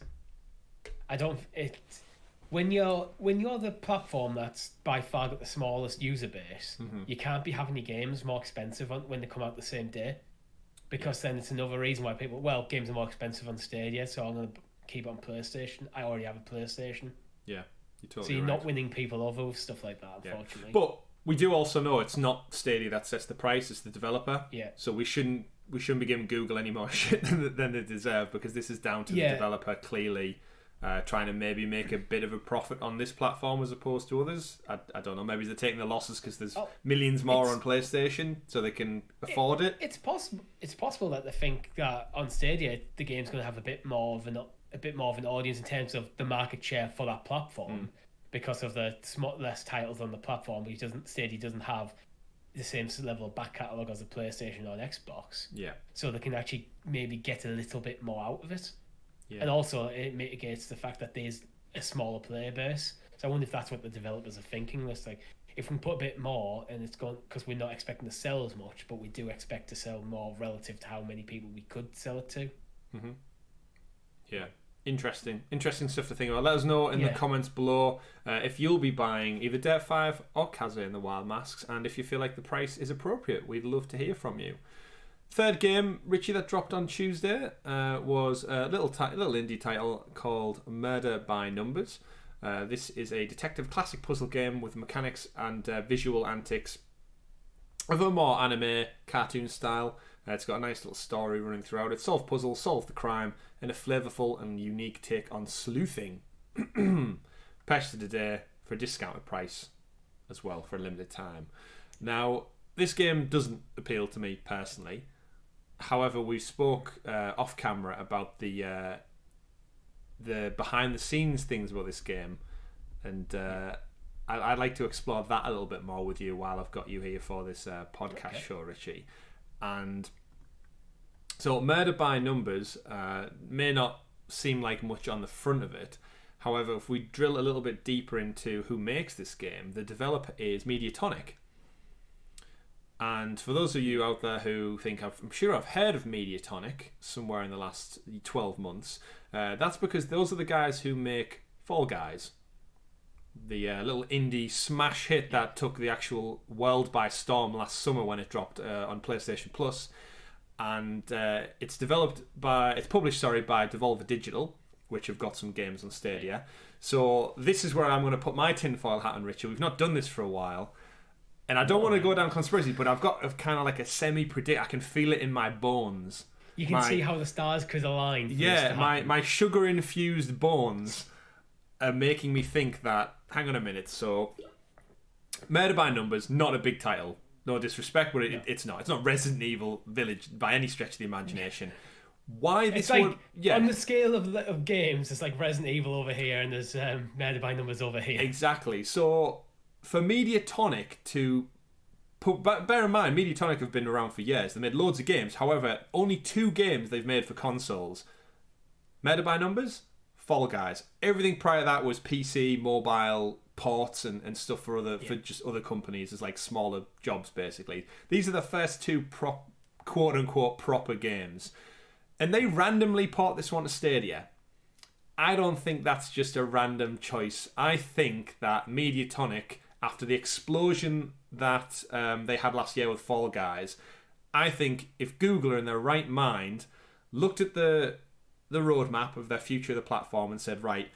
When you're the platform that's by far got the smallest user base, you can't be having your games more expensive when they come out the same day, because then it's another reason why games are more expensive on Stadia, so I'm going to keep it on PlayStation. I already have a PlayStation. Yeah, you're totally so you're right. not winning people over with stuff like that, unfortunately. But we do also know it's not Stadia that sets the price; it's the developer. Yeah. So we shouldn't be giving Google any more shit than they deserve, because this is down to the developer clearly trying to maybe make a bit of a profit on this platform as opposed to others. I don't know. Maybe they're taking the losses because there's millions more on PlayStation, so they can afford it. It's possible. It's possible that they think that on Stadia the game's going to have a bit more of an audience in terms of the market share for that platform. Because of the less titles on the platform, but Stadia doesn't have the same level of back catalogue as a PlayStation or an Xbox. Yeah. So they can actually maybe get a little bit more out of it. Yeah. And also it mitigates the fact that there's a smaller player base. So I wonder if that's what the developers are thinking. It's like, if we can put a bit more, and it's going, because we're not expecting to sell as much, but we do expect to sell more relative to how many people we could sell it to. Yeah. Interesting stuff to think about. Let us know in the comments below if you'll be buying either Dirt 5 or Kaze in the Wild Masks, and if you feel like the price is appropriate. We'd love to hear from you. Third game, Richie, that dropped on Tuesday was a little indie title called Murder by Numbers. This is a detective classic puzzle game with mechanics and visual antics of a more anime cartoon style. It's got a nice little story running throughout it. Solve puzzles, solve the crime, and a flavourful and unique take on sleuthing. Purchased today for a discounted price as well for a limited time. Now, this game doesn't appeal to me personally. However, we spoke off camera about the behind the scenes things about this game, and I'd like to explore that a little bit more with you while I've got you here for this podcast show, Richie. And so Murder by Numbers may not seem like much on the front of it. However, if we drill a little bit deeper into who makes this game, the developer is Mediatonic. And for those of you out there who think I'm sure I've heard of Mediatonic somewhere in the last 12 months, that's because those are the guys who make Fall Guys. The little indie smash hit that took the actual world by storm last summer when it dropped on PlayStation Plus, and it's published by Devolver Digital, which have got some games on Stadia. So this is where I'm going to put my tinfoil hat on, Richard. We've not done this for a while, and I don't want to go down conspiracy, but I've got kind of like a semi-predict. I can feel it in my bones. You can see how the stars could align. Yeah, my sugar-infused bones are making me think that, hang on a minute, so Murder by Numbers, not a big title, no disrespect, but it's not Resident Evil Village by any stretch of the imagination. Why this one? Yeah, on the scale of games, it's like Resident Evil over here and there's Murder by Numbers over here. Exactly. So for Mediatonic to bear in mind, Mediatonic have been around for years. They made loads of games. However, only 2 games they've made for consoles. Murder by Numbers, Fall Guys. Everything prior to that was PC, mobile ports and stuff for just other companies as like smaller jobs basically. These are the first 2 quote unquote proper games. And they randomly port this one to Stadia. I don't think that's just a random choice. I think that Mediatonic, after the explosion that they had last year with Fall Guys, I think if Google are in their right mind looked at the roadmap of their future of the platform and said, right,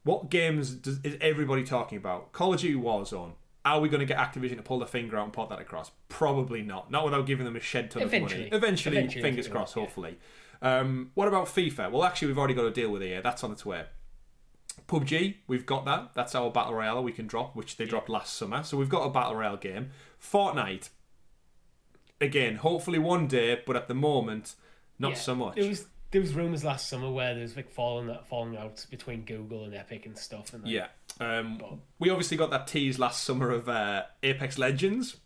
what games is everybody talking about? Call of Duty Warzone. Are we going to get Activision to pull their finger out and pop that across? Probably not. Not without giving them a shed ton of money. Eventually, fingers crossed, hopefully. What about FIFA? Well, actually, we've already got a deal with EA. That's on its way. PUBG, we've got that. That's our Battle Royale we can drop, which they dropped last summer. So we've got a Battle Royale game. Fortnite. Again, hopefully one day, but at the moment, not so much. There was rumours last summer where there was like falling out between Google and Epic and stuff. And we obviously got that tease last summer of Apex Legends,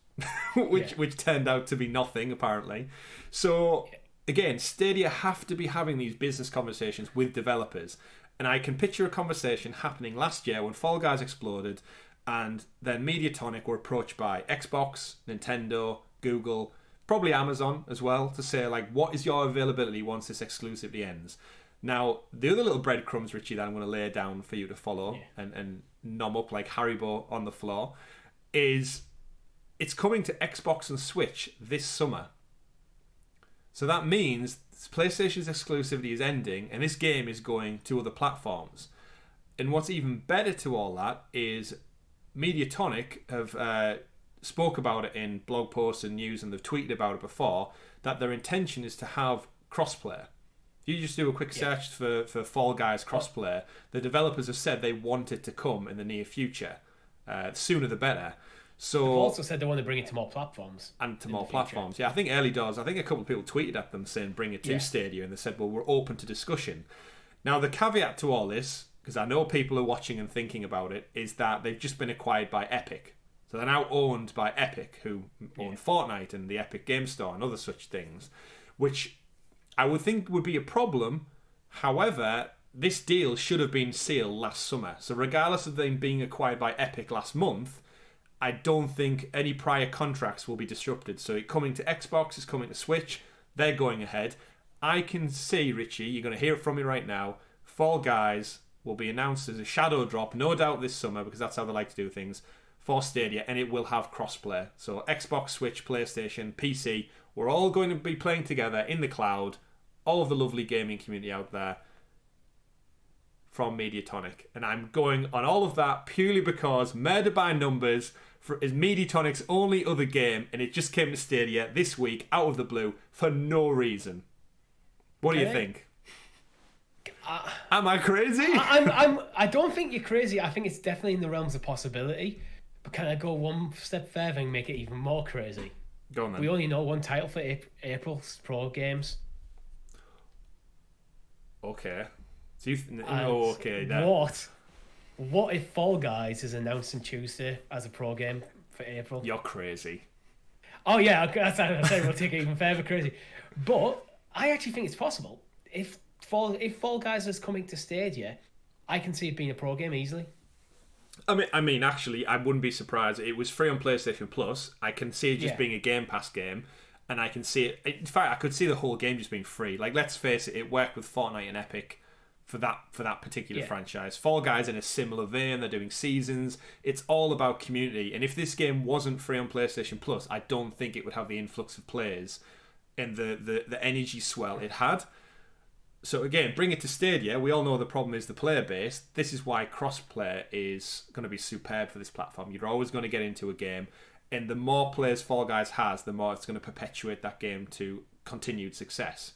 which turned out to be nothing apparently. So again, Stadia have to be having these business conversations with developers. And I can picture a conversation happening last year when Fall Guys exploded, and then Mediatonic were approached by Xbox, Nintendo, Google, probably Amazon as well, to say, like, what is your availability once this exclusivity ends? Now, the other little breadcrumbs, Richie, that I'm going to lay down for you to follow and nom up like Haribo on the floor, is it's coming to Xbox and Switch this summer. So that means PlayStation's exclusivity is ending, and this game is going to other platforms. And what's even better to all that is Mediatonic have spoke about it in blog posts and news, and they've tweeted about it before, that their intention is to have crossplay. If you just do a quick search for Fall Guys crossplay, the developers have said they want it to come in the near future. Sooner the better. So they've also said they want to bring it to more platforms. And to more platforms. Yeah, I think early doors, I think a couple of people tweeted at them saying bring it to Stadia, and they said, well, we're open to discussion. Now, the caveat to all this, because I know people are watching and thinking about it, is that they've just been acquired by Epic. So they're now owned by Epic, who own Fortnite and the Epic Game Store and other such things, which I would think would be a problem. However, this deal should have been sealed last summer. So regardless of them being acquired by Epic last month, I don't think any prior contracts will be disrupted. So it coming to Xbox, it's coming to Switch, they're going ahead. I can see, Richie, you're going to hear it from me right now, Fall Guys will be announced as a shadow drop, no doubt this summer, because that's how they like to do things, for Stadia, and it will have crossplay. So Xbox, Switch, PlayStation, PC, we're all going to be playing together in the cloud, all of the lovely gaming community out there, from Mediatonic. And I'm going on all of that purely because Murder by Numbers is Mediatonic's only other game, and it just came to Stadia this week out of the blue for no reason. What do you think? Am I crazy? I don't think you're crazy. I think it's definitely in the realms of possibility. But can I go one step further and make it even more crazy? Go on then. We only know one title for April's Pro games. Okay. So okay. Then. What if Fall Guys is announced on Tuesday as a pro game for April? You're crazy. Oh yeah, that's what I say. We'll take it even further crazy. But I actually think it's possible. If Fall Guys is coming to Stadia, I can see it being a pro game easily. I mean, actually, I wouldn't be surprised. It was free on PlayStation Plus. I can see it just being a Game Pass game, and I can see it. In fact, I could see the whole game just being free. Like, let's face it, it worked with Fortnite and Epic for that particular franchise. Fall Guys in a similar vein. They're doing seasons. It's all about community. And if this game wasn't free on PlayStation Plus, I don't think it would have the influx of players and the energy swell it had. So again, bring it to Stadia. We all know the problem is the player base. This is why crossplay is going to be superb for this platform. You're always going to get into a game, and the more players Fall Guys has, the more it's going to perpetuate that game to continued success.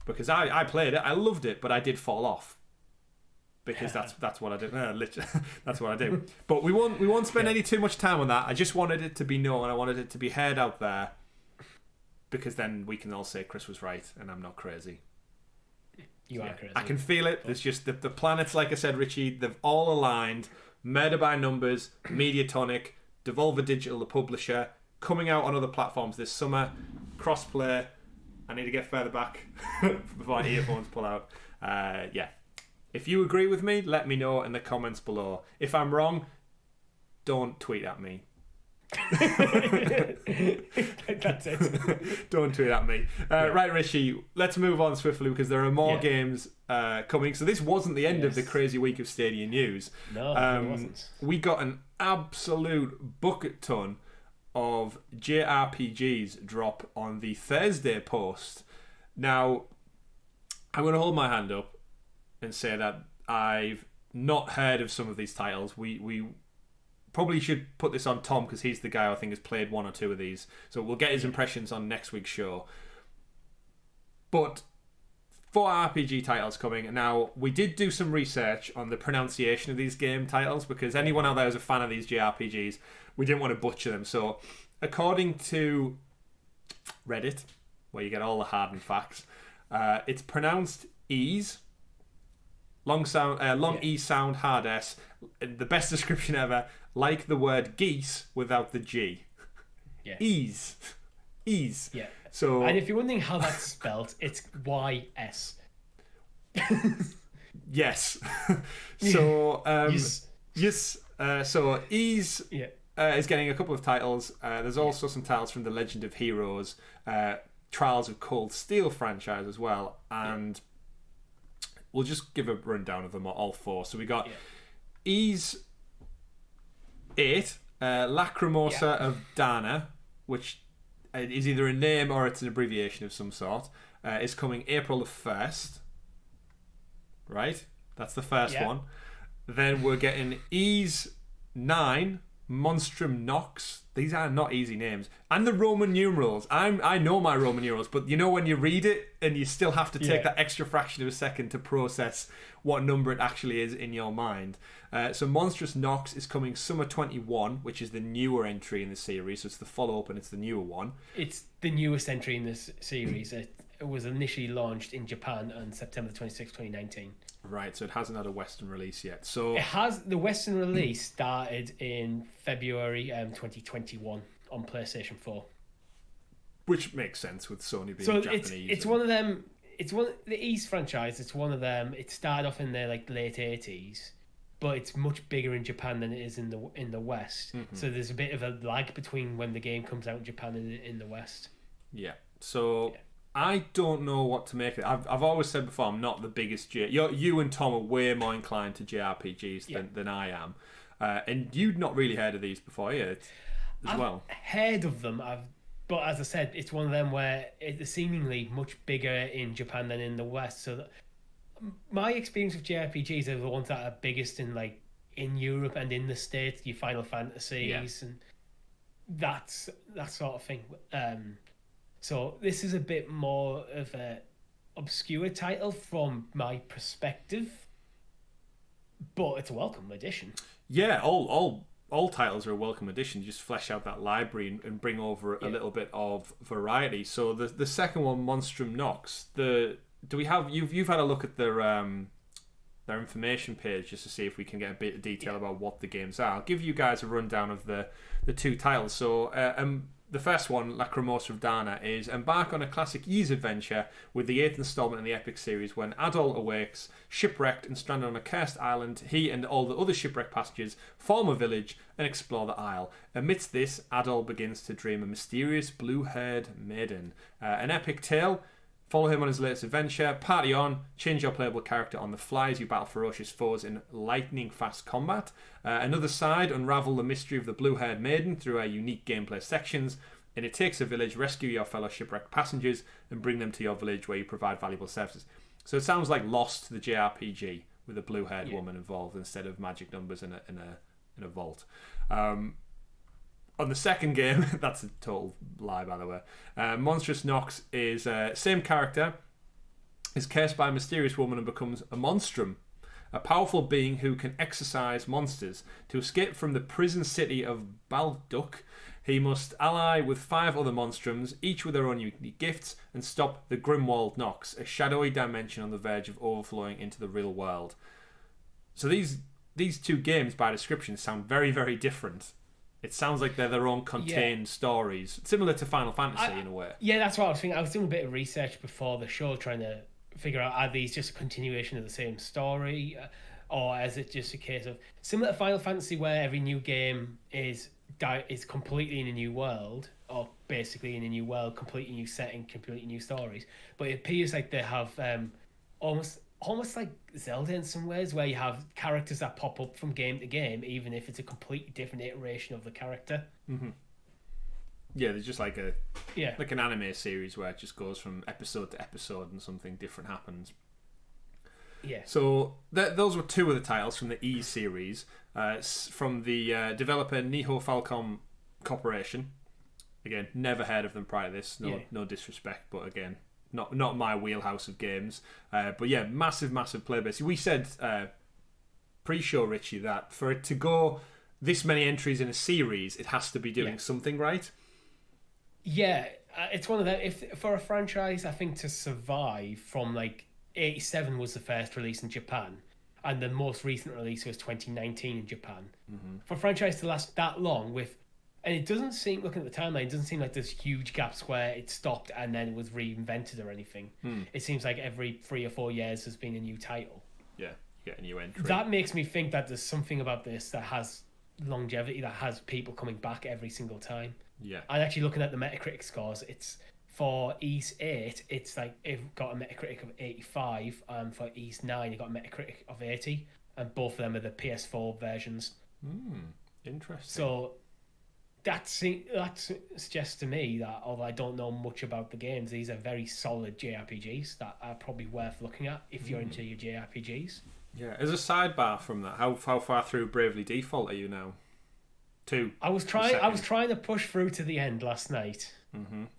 Because I played it, I loved it, but I did fall off. Because that's what I do. Literally, that's what I do. But we won't spend any too much time on that. I just wanted it to be known. I wanted it to be heard out there. Because then we can all say Chris was right and I'm not crazy. You are crazy. I can feel it. There's just the planets, like I said, Richie, they've all aligned. Murder by Numbers, Mediatonic, Devolver Digital, the publisher, coming out on other platforms this summer. Crossplay. I need to get further back before my earphones pull out. If you agree with me, let me know in the comments below. If I'm wrong, don't tweet at me. That's it. Don't tweet at me. Right, Richie, let's move on swiftly because there are more games coming. So this wasn't the end of the crazy week of Stadia news. No, it wasn't. We got an absolute bucket ton of JRPGs drop on the Thursday post. Now, I'm going to hold my hand up and say that I've not heard of some of these titles. We probably should put this on Tom because he's the guy I think has played one or two of these. So we'll get his impressions on next week's show. But 4 RPG titles coming. Now, we did do some research on the pronunciation of these game titles because anyone out there who's a fan of these JRPGs, we didn't want to butcher them. So, according to Reddit, where you get all the hardened facts, it's pronounced ease. Long E sound, hard S. The best description ever, like the word geese without the G. Yeah. Ease. Ease. Yeah. So, and if you're wondering how that's spelled, it's YS. Yes. So, Yes. So Ease Yeah. is getting a couple of titles. There's also some titles from the Legend of Heroes, Trials of Cold Steel franchise as well, and we'll just give a rundown of them all four. So we got Ease 8, Lacrimosa of Dana, which is either a name or it's an abbreviation of some sort. Is coming April the 1st. Right? That's the first one. Then we're getting Ease 9, Monstrum Nox. These are not easy names. And the Roman numerals. I know my Roman numerals, but you know when you read it and you still have to take that extra fraction of a second to process what number it actually is in your mind. So Monstrous Nox is coming Summer 21, which is the newer entry in the series. So it's the follow-up and it's the newer one. It's the newest entry in this series. It was initially launched in Japan on September 26, 2019. Right, so it hasn't had a Western release yet. So it has. The Western release started in February 2021 on PlayStation 4. Which makes sense with Sony being so Japanese. It's one of them. It's one the East franchise. It's one of them. It started off in the late 80s, but it's much bigger in Japan than it is in the West. Mm-hmm. So there's a bit of a lag between when the game comes out in Japan and in the West. Yeah. So I don't know what to make of it. I've always said before, I'm not the biggest you and Tom are way more inclined to JRPGs than I am, and you'd not really heard of these before, I've heard of them. But as I said, it's one of them where it's seemingly much bigger in Japan than in the West. So my experience with JRPGs are the ones that are biggest in Europe and in the States. Your Final Fantasies and that sort of thing. So this is a bit more of a obscure title from my perspective, but it's a welcome addition. Yeah, all titles are a welcome addition. Just flesh out that library and bring over a little bit of variety. So the second one, Monstrum Nox. You've had a look at their information page just to see if we can get a bit of detail about what the games are. I'll give you guys a rundown of the two titles. So the first one, Lacrimosa of Dana, is embark on a classic Ys adventure with the 8th installment in the epic series. When Adol awakes, shipwrecked and stranded on a cursed island, he and all the other shipwrecked passengers form a village and explore the isle. Amidst this, Adol begins to dream a mysterious blue-haired maiden. An epic tale. Follow him on his latest adventure. Party on. Change your playable character on the fly as you battle ferocious foes in lightning-fast combat. Another side. Unravel the mystery of the blue-haired maiden through our unique gameplay sections. And it takes a village. Rescue your fellow shipwrecked passengers and bring them to your village where you provide valuable services. So it sounds like Lost, the JRPG, with a blue-haired woman involved instead of magic numbers in a vault. On the second game, that's a total lie, by the way. Monstrous Nox is same character, is cursed by a mysterious woman and becomes a monstrum, a powerful being who can exorcise monsters. To escape from the prison city of Balduk, he must ally with 5 other monstrums, each with their own unique gifts, and stop the Grimwald Nox, a shadowy dimension on the verge of overflowing into the real world. So these two games, by description, sound very, very different. It sounds like they're their own contained stories, similar to Final Fantasy in a way. Yeah, that's what I was thinking. I was doing a bit of research before the show, trying to figure out, are these just a continuation of the same story, or is it just a case of similar to Final Fantasy, where every new game is completely in a new world, or basically in a new world, completely new setting, completely new stories. But it appears like they have almost like Zelda in some ways, where you have characters that pop up from game to game, even if it's a completely different iteration of the character. Mm-hmm. Yeah, there's just like an anime series where it just goes from episode to episode and something different happens. Yeah. So those were 2 of the titles from the E series, from the developer Nihon Falcom Corporation. Again, never heard of them prior to this. No disrespect, but again, not my wheelhouse of games. But yeah, massive player base. We said pre-show, Richie, that for it to go this many entries in a series, it has to be doing something right. Yeah, it's one of them. If for a franchise, I think to survive from 87 was the first release in Japan, and the most recent release was 2019 in Japan. Mm-hmm. For a franchise to last that long with And it doesn't seem, looking at the timeline, it doesn't seem like there's huge gaps where it stopped and then it was reinvented or anything. It seems like every 3 or 4 years there's been a new title. Yeah, you get a new entry. That makes me think that there's something about this that has longevity, that has people coming back every single time. Yeah. And actually looking at the Metacritic scores, it's for Ys 8, it's like it got a Metacritic of 85, and for Ys 9 it got a Metacritic of 80, and both of them are the PS4 versions. Interesting. So that suggests to me that, although I don't know much about the games, these are very solid JRPGs that are probably worth looking at if you're into your JRPGs. Yeah, as a sidebar from that, how far through Bravely Default are you now? 2. I was trying to push through to the end last night,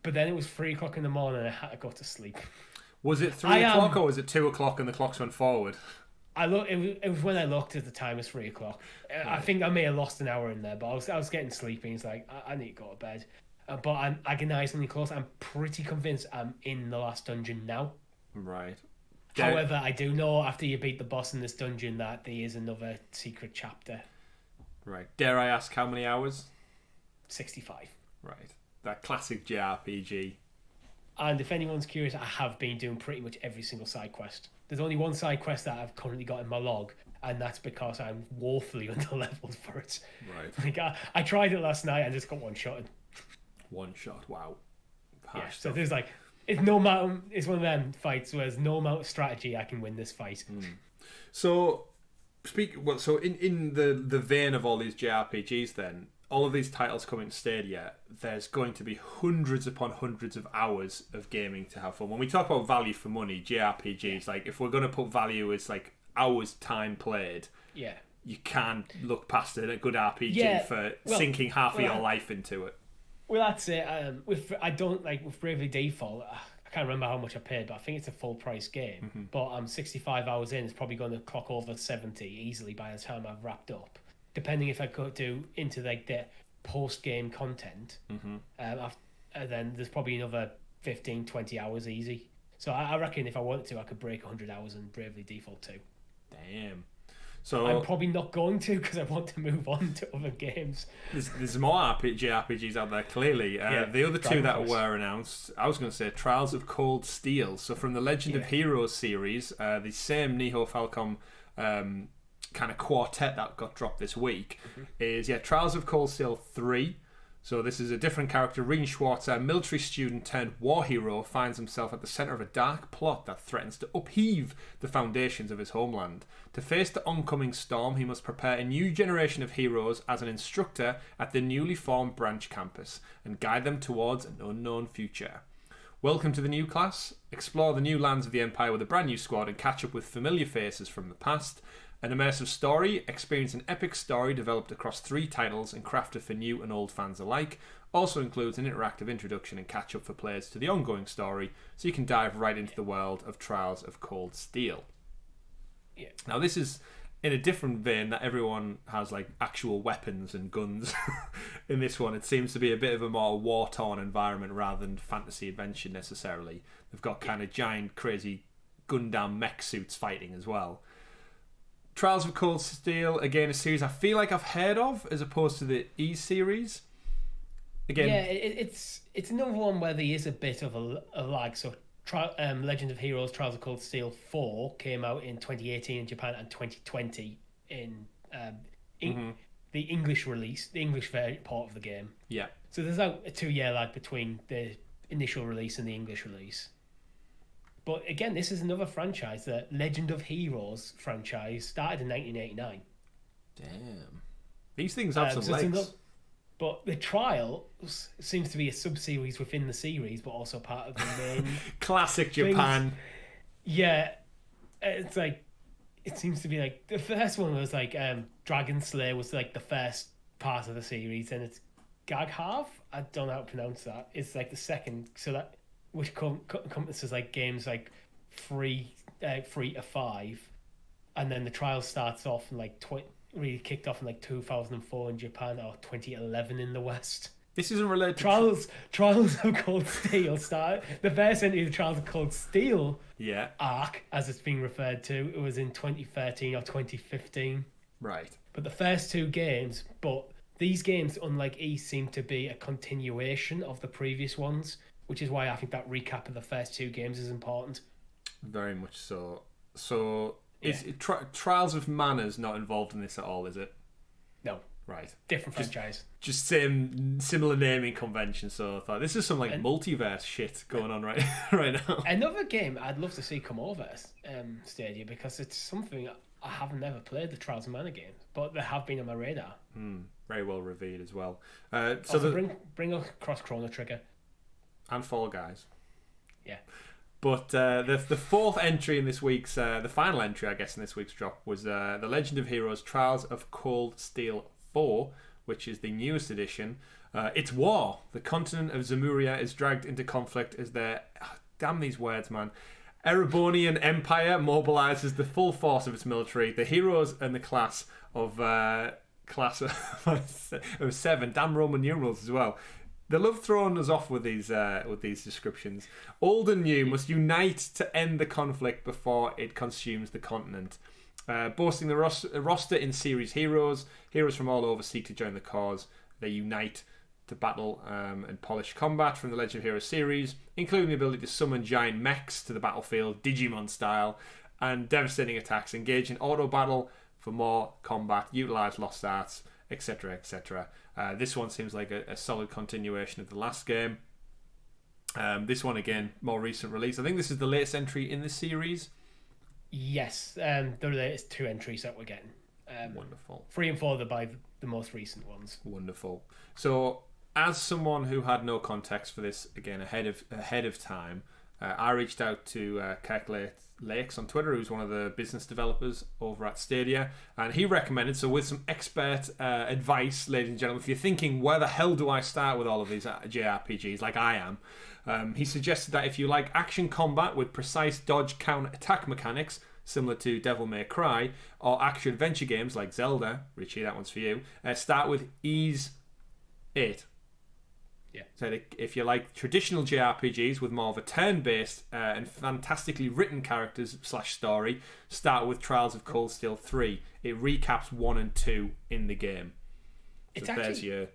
but then it was 3 o'clock in the morning and I had to go to sleep. Was it 3 o'clock or was it 2 o'clock and the clocks went forward? It was when I looked at the time, it's 3 o'clock. I think I may have lost an hour in there, but I was getting sleepy. It's like, I need to go to bed. But I'm agonizingly close. I'm pretty convinced I'm in the last dungeon now. Right. However, I do know after you beat the boss in this dungeon that there is another secret chapter. Right. Dare I ask how many hours? 65. Right. That classic JRPG. And if anyone's curious, I have been doing pretty much every single side quest. There's only one side quest that I've currently got in my log, and that's because I'm woefully underleveled for it. Right. Like I tried it last night and just got one shot. One shot. Wow. Yeah, so there's like, it's one of them fights where there's no amount of strategy I can win this fight. So in the vein of all these JRPGs, then all of these titles coming to Stadia, there's going to be hundreds upon hundreds of hours of gaming to have fun. When we talk about value for money, JRPGs, like if we're going to put value as like hours time played, you can't look past it. A good RPG for sinking half of your life into it. Well, that's it. With Bravely Default, I can't remember how much I paid, but I think it's a full price game. But I'm 65 hours in. It's probably going to clock over 70 easily by the time I've wrapped up. Depending if I go into like the post game content, then there's probably another 15, 20 hours easy. So I reckon if I wanted to, I could break 100 hours in Bravely Default 2. Damn. So I'm probably not going to because I want to move on to other games. There's more JRPGs out there, clearly. The other two that were announced, I was going to say Trials of Cold Steel. So from the Legend of Heroes series, the same Nihon Falcom kind of quartet that got dropped this week is Trials of Cold Steel 3. So this is a different character. Rean Schwartz, a military student turned war hero, finds himself at the centre of a dark plot that threatens to upheave the foundations of his homeland. To face the oncoming storm, he must prepare a new generation of heroes as an instructor at the newly formed branch campus and guide them towards an unknown future. Welcome to the new class. Explore the new lands of the Empire with a brand new squad and catch up with familiar faces from the past. An immersive story, experience an epic story developed across 3 titles and crafted for new and old fans alike. Also includes an interactive introduction and catch up for players to the ongoing story, so you can dive right into the world of Trials of Cold Steel. Yeah. Now this is in a different vein that everyone has like actual weapons and guns. In this one, it seems to be a bit of a more war-torn environment rather than fantasy adventure necessarily. They've got kind of giant, crazy Gundam mech suits fighting as well. Trials of Cold Steel, again, a series I feel like I've heard of as opposed to the E series. Again, it's another one where there is a bit of a lag. So, Legend of Heroes Trials of Cold Steel 4 came out in 2018 in Japan and 2020 in the English release, the English part of the game. Yeah. So there's a 2-year lag between the initial release and the English release. But again, this is another franchise. The Legend of Heroes franchise started in 1989. Damn. These things have some legs. But the Trials seems to be a sub-series within the series, but also part of the main... Classic Japan. Yeah. It's like... It seems to be like... The first one was like... Dragon Slayer was like the first part of the series, and it's Gaghav? I don't know how to pronounce that. It's like the second... So that... Which encompasses like games like 3 to 5, and then the trial starts off in like really kicked off in like 2004 in Japan or 2011 in the West. This isn't related. Trials of Cold Steel started. The first entry of the Trials of Cold Steel arc, as it's being referred to, it was in 2013 or 2015. Right. But the first 2 games, but these games, unlike E, seem to be a continuation of the previous ones, which is why I think that recap of the first 2 games is important. Very much so. So, is Trials of Mana's not involved in this at all, is it? No. Right. Different franchise. Just similar naming convention, so I thought this is some multiverse shit going on right now. Another game I'd love to see come over Stadia, because it's something I have never played, the Trials of Mana games, but they have been on my radar. Very well reviewed as well. Bring across Chrono Trigger. And Fall Guys. Yeah. But the fourth entry in this week's, the final entry, I guess, in this week's drop was The Legend of Heroes Trials of Cold Steel 4, which is the newest edition. It's war. The continent of Zemuria is dragged into conflict as their... damn these words, man. Erebonian Empire mobilizes the full force of its military. The heroes and the class of 7, damn Roman numerals as well. They love throwing us off with these descriptions. Old and new must unite to end the conflict before it consumes the continent. Boasting the roster in series heroes from all over seek to join the cause. They unite to battle and polish combat from the Legend of Heroes series, including the ability to summon giant mechs to the battlefield, Digimon style, and devastating attacks. Engage in auto battle for more combat, utilize lost arts, etc., etc. This one seems like a solid continuation of the last game. This one, again, more recent release. I think this is the latest entry in the series. Yes, the latest 2 entries that we're getting. Wonderful. 3 and 4 are by the most recent ones. Wonderful. So, as someone who had no context for this, again, ahead of time, I reached out to Kirk Lakes on Twitter, who's one of the business developers over at Stadia, and he recommended, so with some expert advice, ladies and gentlemen, if you're thinking, where the hell do I start with all of these JRPGs, like I am, he suggested that if you like action combat with precise dodge counter attack mechanics, similar to Devil May Cry, or action-adventure games like Zelda, Richie, that one's for you, start with Ys 8. Yeah. So if you like traditional JRPGs with more of a turn-based and fantastically written characters / story, start with Trials of Cold Steel 3. It recaps 1 and 2 in the game. So there's your...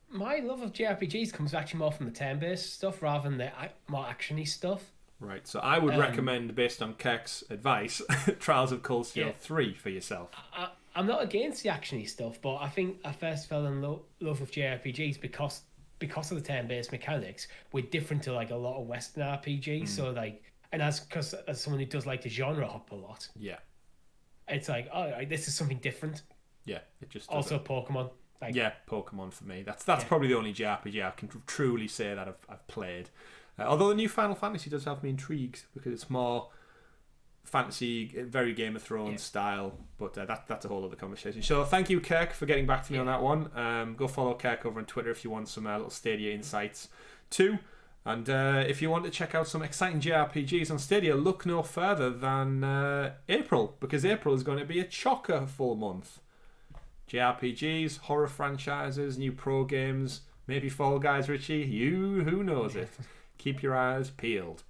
My love of JRPGs comes actually more from the turn-based stuff rather than the more action-y stuff. Right, so I would recommend, based on Kirk's advice, Trials of Cold Steel 3 for yourself. I'm not against the action-y stuff, but I think I first fell in love with JRPGs because of the turn-based mechanics. We're different to like a lot of Western RPGs, so like, and as someone who does like the genre hop a lot, it's like, oh, this is something different. Yeah, it just also Pokemon. Like, Pokemon for me. That's probably the only JRPG I can truly say that I've played. Although the new Final Fantasy does have me intrigued because it's more fantasy, very Game of Thrones style, but that's a whole other conversation. So thank you, Kirk, for getting back to me on that one. Go follow Kirk over on Twitter if you want some little Stadia insights too. And if you want to check out some exciting JRPGs on Stadia, look no further than April, because April is going to be a chocker full month. JRPGs, horror franchises, new pro games, maybe Fall Guys, Richie. Who knows it? Keep your eyes peeled.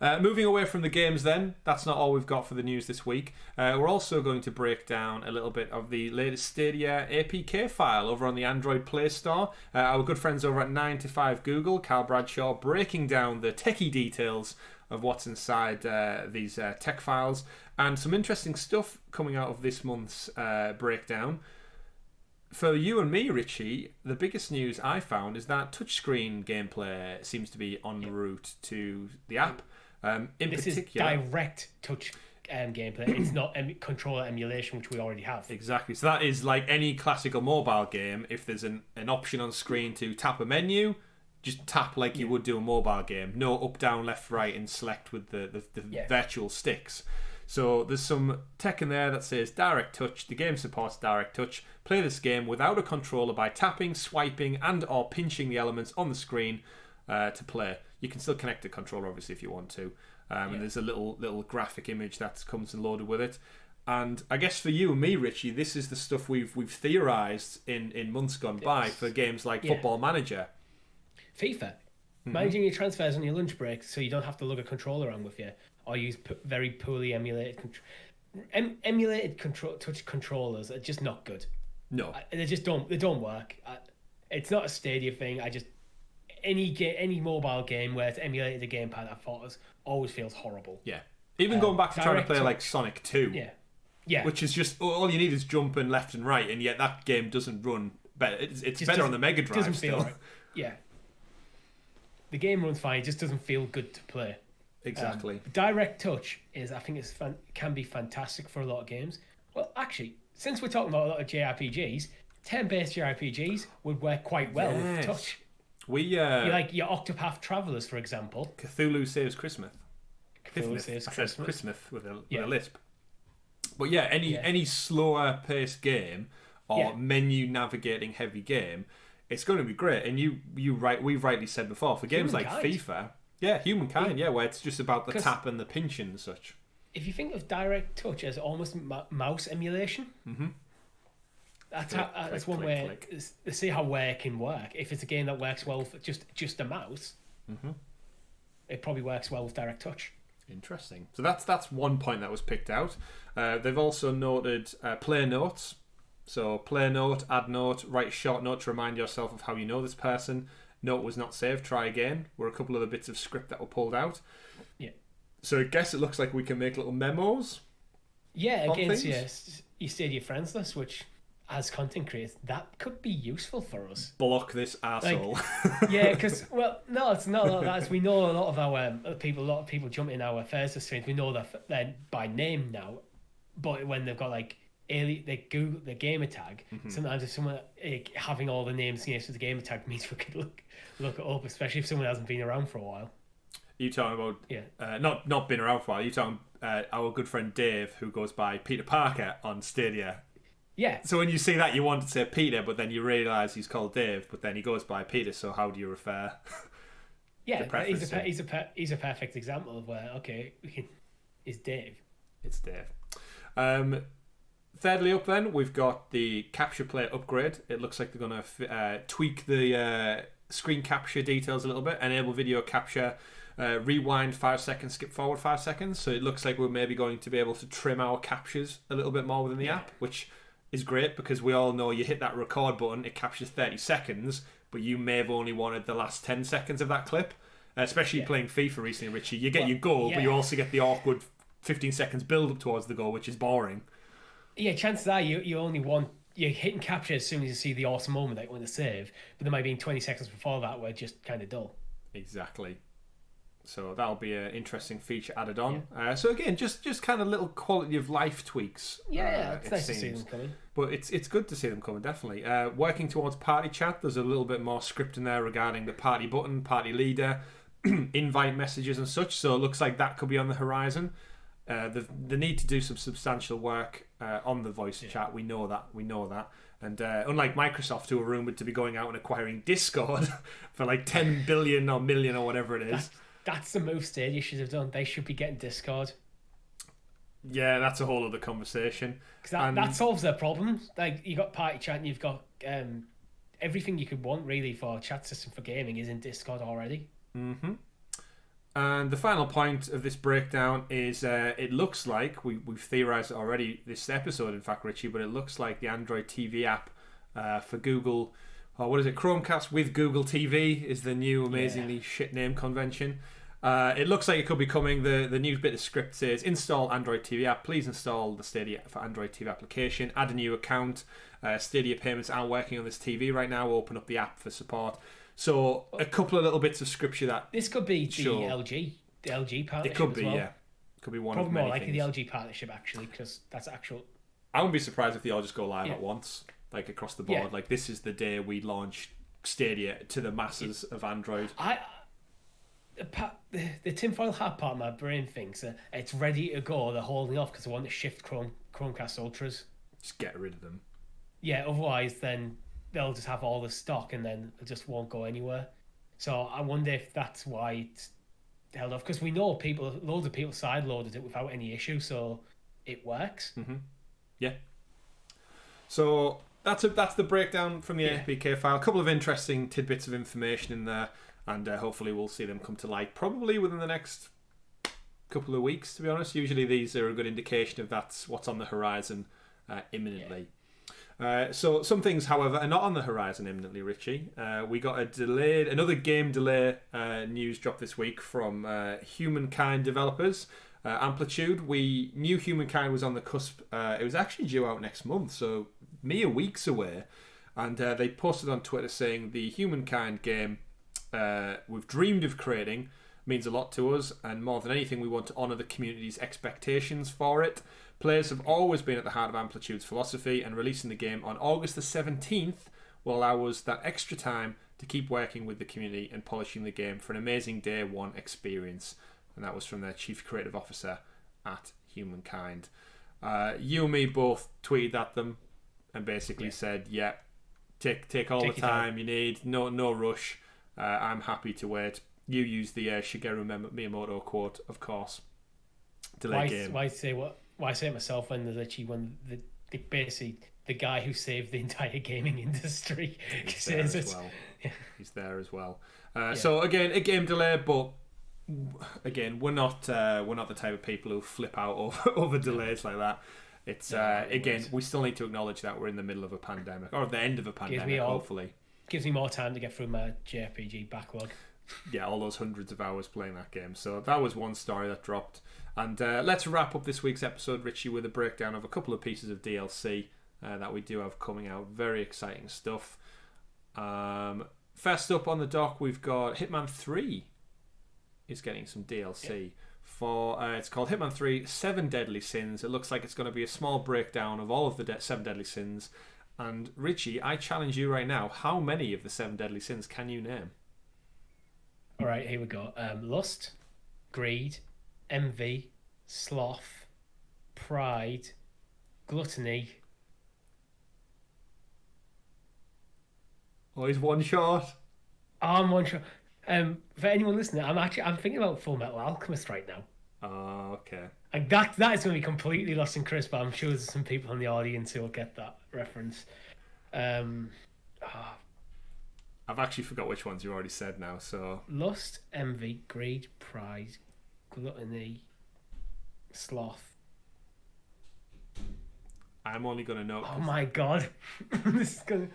Moving away from the games then, that's not all we've got for the news this week. We're also going to break down a little bit of the latest Stadia APK file over on the Android Play Store. Our good friends over at 9 to 5 Google, Carl Bradshaw, breaking down the techie details of what's inside these tech files, and some interesting stuff coming out of this month's breakdown. For you and me, Richie, the biggest news I found is that touchscreen gameplay seems to be en route to the app. This is direct touch gameplay. It's not controller emulation, which we already have. Exactly. So that is like any classical mobile game. If there's an option on screen to tap a menu, just tap like you would do a mobile game. No up, down, left, right, and select with the virtual sticks. So there's some tech in there that says direct touch. The game supports direct touch. Play this game without a controller by tapping, swiping, and or pinching the elements on the screen to play. You can still connect the controller, obviously, if you want to. And there's a little graphic image that comes and loaded with it. And I guess for you and me, Richie, this is the stuff we've theorised in months gone by for games like Football Manager. FIFA. Managing your transfers on your lunch break so you don't have to lug a controller around with you, or use very poorly emulated touch controllers are just not good. No. They just don't. They don't work. It's not a Stadia thing. Any mobile game where it's emulated a gamepad, I thought always feels horrible. Yeah. Even going back to trying to play touch. like Sonic 2. Yeah. Which is just all you need is jumping left and right, and yet that game doesn't run better. It's better on the Mega Drive doesn't still. Feel right. Yeah. The game runs fine. It just doesn't feel good to play. Exactly. Direct touch can be fantastic for a lot of games. Well, actually, since we're talking about a lot of JRPGs, turn-based JRPGs would work quite well with touch. Like your Octopath Travelers, for example. Cthulhu Saves Christmas. Cthulhu Saves Christmas. Christmas with a lisp. But yeah, any slower paced game or menu navigating heavy game, it's going to be great. And we've rightly said before, for games like FIFA, Humankind, where it's just about the tap and the pinch and such. If you think of direct touch as almost mouse emulation, that's one way to see how it can work. If it's a game that works well for just a mouse, it probably works well with direct touch. Interesting. So that's one point that was picked out. They've also noted play notes. So play a note, add note, write a short note to remind yourself of how you know this person. Note was not saved, try again. Were a couple of the bits of script that were pulled out. Yeah. So I guess it looks like we can make little memos. Yeah, against your Stadia friends list, which as content creators, that could be useful for us. Block this asshole. Because no, it's not like that. As we know, a lot of people jump in our Thursday streams. We know that they're by name now, but when they've got like they Google the gamer tag, sometimes if someone having all the names next to the gamer tag means we could look it up, especially if someone hasn't been around for a while. You talking about not been around for a while? You talking our good friend Dave, who goes by Peter Parker on Stadia. Yeah. So when you see that, you want to say Peter, but then you realise he's called Dave, but then he goes by Peter. So how do you refer? Yeah, he's a perfect example of where it's Dave. It's Dave. Thirdly up, then we've got the capture plate upgrade. It looks like they're going to tweak the screen capture details a little bit, enable video capture. Rewind 5 seconds, skip forward 5 seconds. So it looks like we're maybe going to be able to trim our captures a little bit more within the app, which is great because we all know you hit that record button, it captures 30 seconds, but you may have only wanted the last 10 seconds of that clip. Especially playing FIFA recently, Richie. You get your goal, but you also get the awkward 15 seconds build up towards the goal, which is boring. Yeah, chances are you're hitting capture as soon as you see the awesome moment that you want to save, but there might be 20 seconds before that where it's just kind of dull. Exactly. So that'll be an interesting feature added on. So again, just kind of little quality of life tweaks. It's nice to see them coming. But it's good to see them coming, definitely. Working towards party chat, there's a little bit more script in there regarding the party button, party leader, invite messages and such. So it looks like that could be on the horizon. The need to do some substantial work on the voice chat. We know that. And unlike Microsoft, who are rumoured to be going out and acquiring Discord for like 10 billion or million or whatever it is. That's the move Stadia should have done. They should be getting Discord. Yeah, that's a whole other conversation. Because that solves their problems. Like, you got party chat and you've got everything you could want, really, for a chat system for gaming is in Discord already. Mm-hmm. And the final point of this breakdown is it looks like, we've theorised it already this episode, in fact, Richie, but it looks like the Android TV app for Google... what is it? Chromecast with Google TV is the new amazingly shit name convention. It looks like it could be coming. The new bit of script says, install Android TV app. Please install the Stadia for Android TV application. Add a new account. Stadia payments aren't working on this TV right now. Open up the app for support. So a couple of little bits of scripture that... This could be the LG partnership. It could be, as well. It could be one Probably of many more likely things. the LG partnership, actually, because that's actual... I wouldn't be surprised if they all just go live at once. Like across the board, like this is the day we launch Stadia to the masses of Android. The tinfoil hat part of my brain thinks it's ready to go. They're holding off because they want to shift Chromecast Ultras. Just get rid of them. Yeah, otherwise then they'll just have all the stock and then it just won't go anywhere. So I wonder if that's why it's held off, because we know loads of people sideloaded it without any issue, so it works. Mm-hmm. Yeah. So that's the breakdown from the APK file. A couple of interesting tidbits of information in there, and hopefully we'll see them come to light probably within the next couple of weeks, to be honest. Usually these are a good indication of that's what's on the horizon imminently. So some things, however, are not on the horizon imminently, Richie. We got another game delay news drop this week from Humankind developers. Amplitude. We knew Humankind was on the cusp. It was actually due out next month, so mere weeks away. And they posted on Twitter saying the Humankind game we've dreamed of creating means a lot to us, and more than anything, we want to honour the community's expectations for it. Players have always been at the heart of Amplitude's philosophy, and releasing the game on August the 17th will allow us that extra time to keep working with the community and polishing the game for an amazing day one experience. And that was from their chief creative officer at Humankind. You and me both tweeted at them and basically said, yeah, take all the time you need, no rush. I'm happy to wait. You use the Shigeru Miyamoto quote, of course. Delay game. Why say it myself when there's actually basically the guy who saved the entire gaming industry says it. Well. Yeah. He's there as well. So again, a game delay, but again, we're not the type of people who flip out over delays like that. It's we still need to acknowledge that we're in the middle of a pandemic, or at the end of a pandemic, hopefully. Gives me more time to get through my JRPG backlog. Yeah, all those hundreds of hours playing that game. So that was one story that dropped. And let's wrap up this week's episode, Richie, with a breakdown of a couple of pieces of DLC that we do have coming out. Very exciting stuff. First up on the dock, we've got Hitman 3 is getting some DLC. For it's called Hitman 3 7 Deadly Sins. It looks like it's going to be a small breakdown of all of the 7 Deadly Sins. And Richie, I challenge you right now, how many of the 7 Deadly Sins can you name? Alright, here we go. Lust, greed, envy, sloth, pride, gluttony. Oh, he's one shot. I'm one shot. For anyone listening, I'm thinking about Full Metal Alchemist right now. Oh, okay. And that is going to be completely lost in Chris, but I'm sure there's some people in the audience who will get that reference. I've actually forgot which ones you already said now. So lust, envy, greed, pride, gluttony, sloth. I'm only going to know. Oh my god, this is going.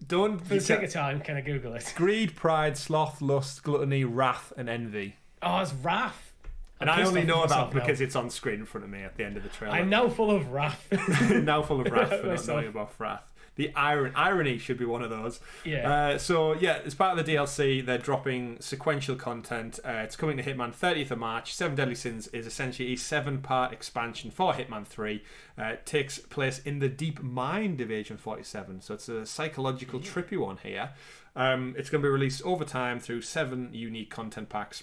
For the sake of time, can I Google it? Greed, pride, sloth, lust, gluttony, wrath, and envy. Oh, it's wrath. And I only know that because it's on screen in front of me at the end of the trailer. I'm now full of wrath. Now full of wrath for not knowing about wrath. The irony should be one of those. Yeah. As part of the DLC, they're dropping sequential content. It's coming to Hitman 30th of March. 7 Deadly Sins is essentially a 7-part expansion for Hitman 3. It takes place in the deep mind of Agent 47. So it's a psychological, trippy one here. It's going to be released over time through 7 unique content packs,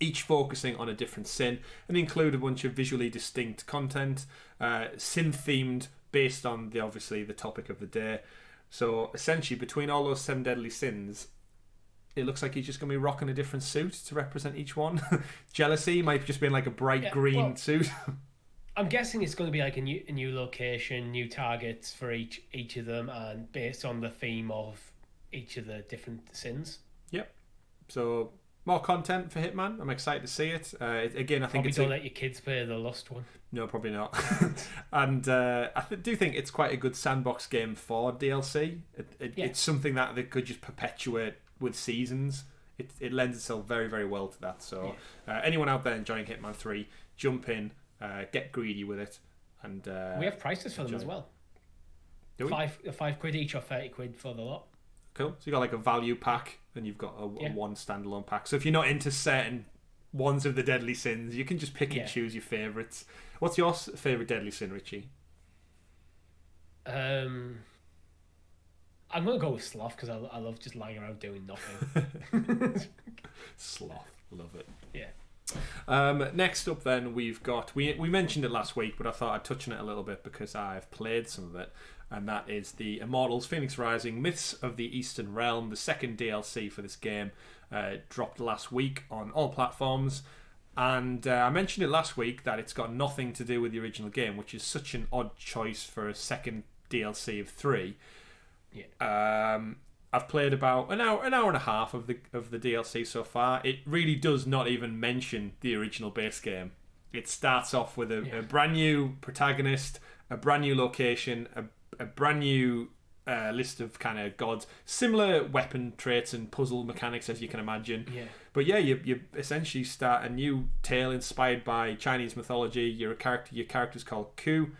each focusing on a different sin, and include a bunch of visually distinct content, sin-themed, based on the topic of the day. So essentially, between all those 7 deadly sins, it looks like he's just going to be rocking a different suit to represent each one. Jealousy might just be like a bright green suit. I'm guessing it's going to be like a new location, new targets for each of them, and based on the theme of each of the different sins. Yep. So more content for Hitman. I'm excited to see it. Again, I think probably don't let your kids play the Lust one. No, probably not. And I do think it's quite a good sandbox game for DLC. It's something that they could just perpetuate with seasons. It lends itself very, very well to that. So anyone out there enjoying Hitman 3, jump in, get greedy with it. And we have prices for them as well. Do we? £5 each or 30 quid for the lot. Cool. So you got like a value pack, and you've got a one standalone pack. So if you're not into certain ones of the deadly sins, you can just pick and choose your favourites. What's your favourite deadly sin, Richie? I'm gonna go with sloth because I love just lying around doing nothing. Sloth, love it. Yeah. Next up, then we've got we mentioned it last week, but I thought I'd touch on it a little bit because I've played some of it. And that is the Immortals Phoenix Rising Myths of the Eastern Realm. The second DLC for this game dropped last week on all platforms. And I mentioned it last week that it's got nothing to do with the original game, which is such an odd choice for a second DLC of 3. Yeah. I've played about an hour and a half of the DLC so far. It really does not even mention the original base game. It starts off with a brand new protagonist, a brand new location, a brand new list of kind of gods, similar weapon traits and puzzle mechanics as you can imagine. Yeah. But yeah, you essentially start a new tale inspired by Chinese mythology. Your character's called Ku,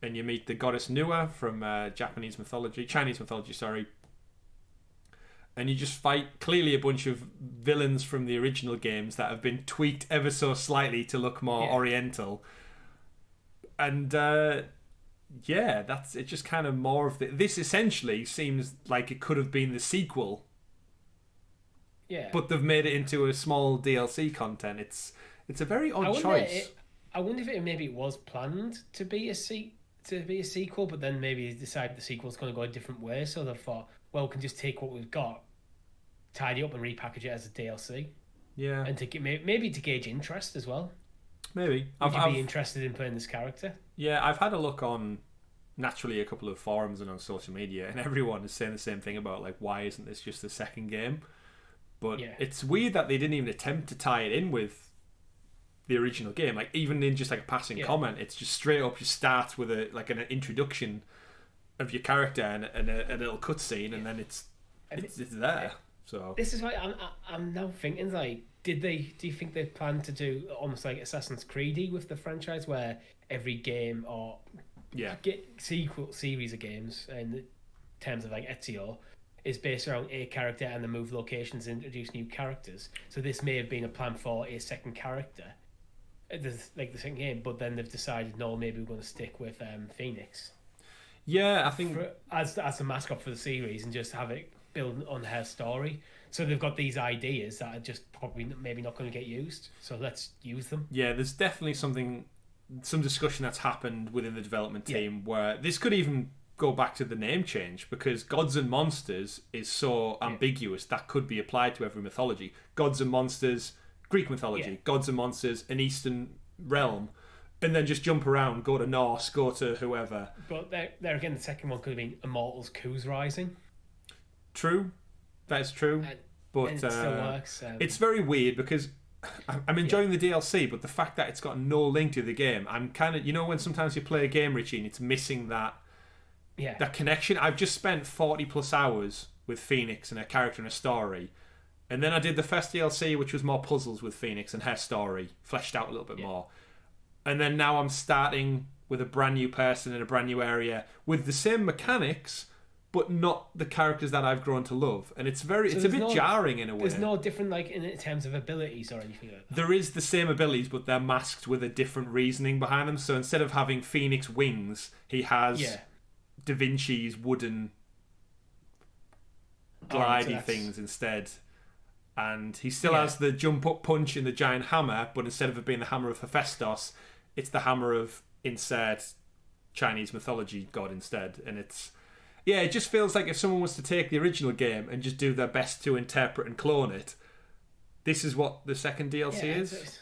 and you meet the goddess Nua from Chinese mythology, sorry. And you just fight clearly a bunch of villains from the original games that have been tweaked ever so slightly to look more oriental. And that's it. Just kind of more of this. Essentially, seems like it could have been the sequel. Yeah. But they've made it into a small DLC content. It's a very odd choice. I wonder if maybe it was planned to be a sequel, but then maybe they decided the sequel's going to go a different way. So they thought, well, we can just take what we've got, tidy up, and repackage it as a DLC. Yeah. And maybe to gauge interest as well. Maybe. Would you be interested in playing this character? Yeah, I've had a look on, naturally, a couple of forums and on social media, and everyone is saying the same thing about, like, why isn't this just the second game? But it's weird that they didn't even attempt to tie it in with the original game. Like, even in just, like, a passing comment, it's just straight up, you start with an introduction of your character and a little cutscene, and then it's there. So this is why I'm now thinking, like, do you think they plan to do almost like Assassin's Creed with the franchise, where every game or sequel series of games in terms of like Ezio is based around a character, and they move locations and introduce new characters? So this may have been a plan for a second character, like the second game, but then they've decided, no, maybe we're going to stick with Phoenix. Yeah, I think as the mascot for the series, and just have it build on her story. So they've got these ideas that are just probably maybe not going to get used. So let's use them. Yeah, there's definitely some discussion that's happened within the development team where this could even go back to the name change, because Gods and Monsters is so ambiguous that could be applied to every mythology. Gods and Monsters, Greek mythology. Gods and Monsters, an Eastern realm. And then just jump around, go to Norse, go to whoever. But there again, the second one could have been Immortals, Kaze Rising. True. That is true. But it still works. It's very weird because I'm enjoying the DLC, but the fact that it's got no link to the game, I'm kind of, when sometimes you play a game, Richie, and it's missing that connection. I've just spent 40 plus hours with Phoenix and her character and a story. And then I did the first DLC, which was more puzzles with Phoenix and her story, fleshed out a little bit more. And then now I'm starting with a brand new person in a brand new area with the same mechanics, but not the characters that I've grown to love. And it's a bit jarring in a way. There's no different, like, in terms of abilities or anything like that. There is the same abilities, but they're masked with a different reasoning behind them. So instead of having Phoenix wings, he has Da Vinci's wooden glidey things instead. And he still has the jump up punch and the giant hammer, but instead of it being the hammer of Hephaestus, it's the hammer of insert Chinese mythology god instead. And it just feels like if someone was to take the original game and just do their best to interpret and clone it, this is what the second DLC is. It's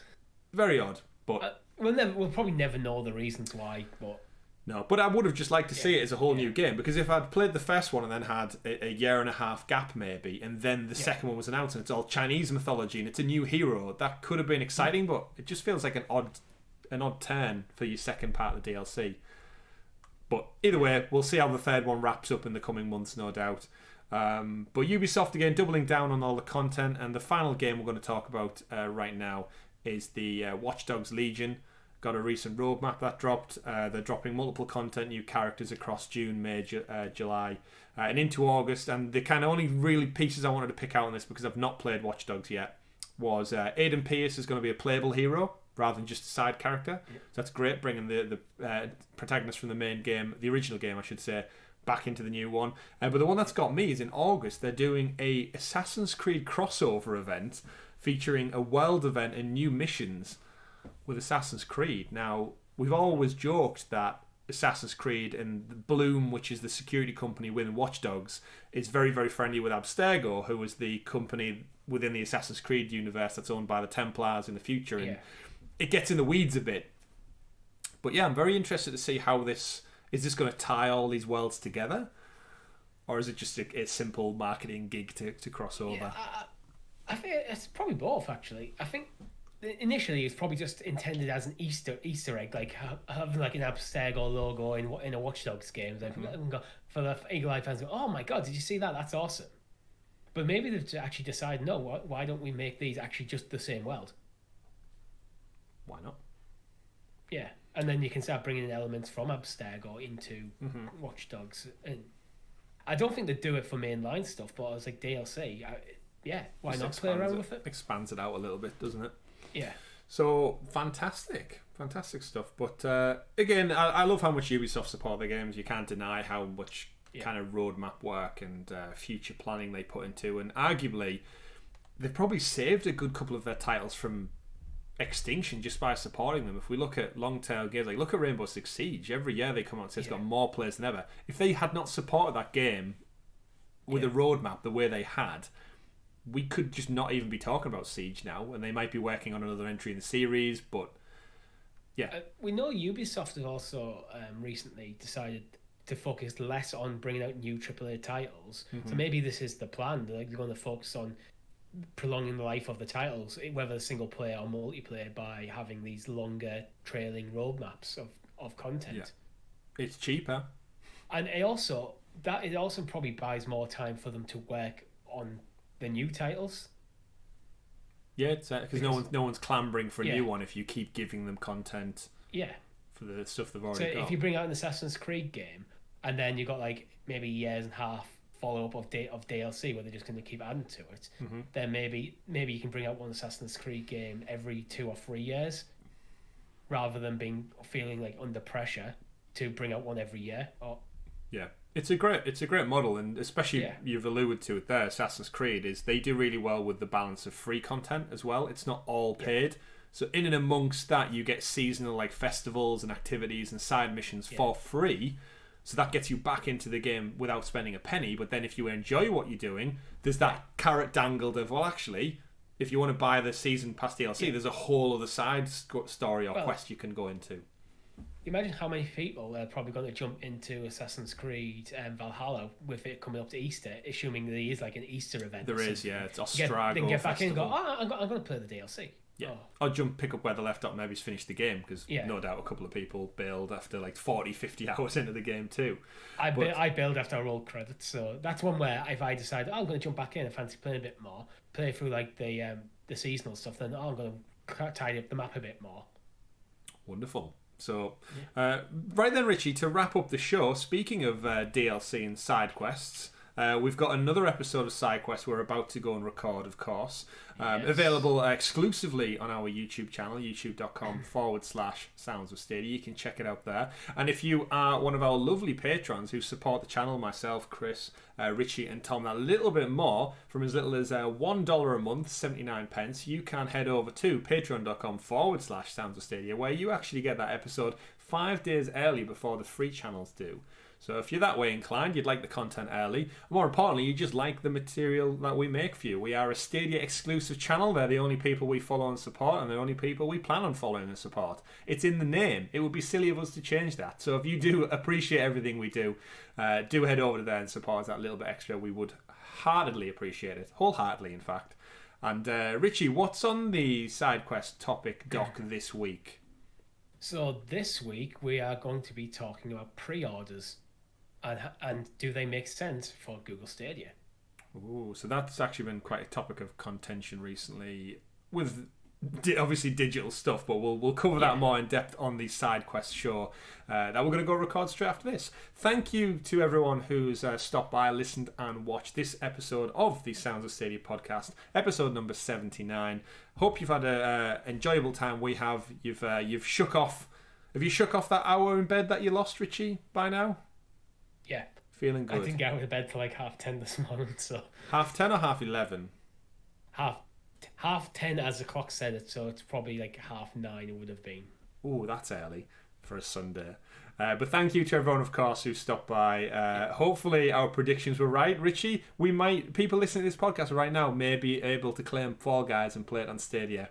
very odd, but we'll probably never know the reasons why. But I would have just liked to see it as a whole new game, because if I'd played the first one and then had a year and a half gap maybe, and then the second one was announced and it's all Chinese mythology and it's a new hero, that could have been exciting. But it just feels like an odd turn for your second part of the DLC. But either way, we'll see how the third one wraps up in the coming months, no doubt. But Ubisoft, again, doubling down on all the content. And the final game we're going to talk about right now is the WatchDogs Legion. Got a recent roadmap that dropped. They're dropping multiple content, new characters across June, May, July, and into August. And the kind of only really pieces I wanted to pick out on this, because I've not played WatchDogs yet, was Aidan Pierce is going to be a playable hero rather than just a side character. So that's great, bringing the protagonist from the main game, the original game I should say, back into the new one. But the one that's got me is in August. They're doing a Assassin's Creed crossover event featuring a world event and new missions with Assassin's Creed. Now, we've always joked that Assassin's Creed and Bloom, which is the security company within WatchDogs, is very, very friendly with Abstergo, who is the company within the Assassin's Creed universe that's owned by the Templars in the future. And it gets in the weeds a bit. But yeah, I'm very interested to see how is this going to tie all these worlds together? Or is it just a simple marketing gig to cross over? I think it's probably both, actually. I think initially it's probably just intended as an Easter egg, like having like an Abstergo logo in a WatchDogs game. For the Eagle Eye fans, go, oh my god, did you see that? That's awesome. But maybe they've actually decided, no, why don't we make these actually just the same world? Why not? Yeah, and then you can start bringing in elements from Abstergo into WatchDogs. And I don't think they do it for mainline stuff, but as like DLC, why Just not play around with it? Expands it out a little bit, doesn't it? Yeah. So fantastic stuff. But again, I love how much Ubisoft support their games. You can't deny how much kind of roadmap work and future planning they put into, and arguably they've probably saved a good couple of their titles from extinction just by supporting them. If we look at long-tail games, like look at Rainbow Six Siege, every year they come out and say it's got more players than ever. If they had not supported that game with a roadmap the way they had, we could just not even be talking about Siege now, and they might be working on another entry in the series. But we know Ubisoft has also recently decided to focus less on bringing out new AAA titles. So maybe this is the plan. They're going to focus on prolonging the life of the titles, whether single player or multiplayer, by having these longer trailing roadmaps of content. It's cheaper, and it also probably buys more time for them to work on the new titles. Yeah, because no one's clambering for a new one if you keep giving them content. Yeah, for the stuff they've already got. So if you bring out an Assassin's Creed game and then you got like maybe years and a half follow-up of DLC where they're just going to keep adding to it, then maybe you can bring out one Assassin's Creed game every 2 or 3 years, rather than feeling like under pressure to bring out one every year. It's a great model, and especially you've alluded to it there. Assassin's Creed is they do really well with the balance of free content as well. It's not all paid. So in and amongst that, you get seasonal like festivals and activities and side missions for free. So that gets you back into the game without spending a penny. But then if you enjoy what you're doing, there's that carrot dangled of, well, actually, if you want to buy the season pass DLC, there's a whole other side story or quest you can go into. Imagine how many people are probably going to jump into Assassin's Creed and Valhalla with it coming up to Easter, assuming there is like an Easter event. There is, it's Ostrago. They can get back festival. in and go, I'm going to play the DLC. Yeah, I'll pick up where they left off, maybe finish the game, because no doubt a couple of people bailed after like 40, 50 hours into the game too. I bailed after I rolled credits, so that's one where if I decide I'm going to jump back in, I fancy playing a bit more, play through like the seasonal stuff, then I'm going to tidy up the map a bit more. Wonderful. So, right then, Richie, to wrap up the show, speaking of DLC and side quests, we've got another episode of SideQuest we're about to go and record, of course. Available exclusively on our YouTube channel, youtube.com/Sounds of Stadia. You can check it out there. And if you are one of our lovely patrons who support the channel, myself, Chris, Richie and Tom, that little bit more, from as little as $1 a month, 79 pence, you can head over to patreon.com/Sounds of Stadia, where you actually get that episode 5 days early before the free channels do. So if you're that way inclined, you'd like the content early. More importantly, you just like the material that we make for you. We are a Stadia exclusive channel. They're the only people we follow and support, and the only people we plan on following and support. It's in the name. It would be silly of us to change that. So if you do appreciate everything we do, do head over to there and support us that little bit extra. We would heartedly appreciate it. Wholeheartedly, in fact. And Richie, what's on the SideQuest topic doc this week? So this week we are going to be talking about pre-orders. And do they make sense for Google Stadia? Ooh, so that's actually been quite a topic of contention recently with obviously digital stuff, but we'll cover that more in depth on the SideQuest show that we're going to go record straight after this. Thank you to everyone who's stopped by, listened and watched this episode of the Sounds of Stadia podcast, episode number 79. Hope you've had an enjoyable time. We have. You've shook off. Have you shook off that hour in bed that you lost, Richie, by now? Yeah. Feeling good. I didn't get out of bed till like 10:30 this morning, so... 10:30 or 11:30? 10:30 as the clock said it, so it's probably like 9:30 it would have been. Ooh, that's early for a Sunday. But thank you to everyone, of course, who stopped by. Hopefully our predictions were right. Richie, people listening to this podcast right now may be able to claim Fall Guys and play it on Stadia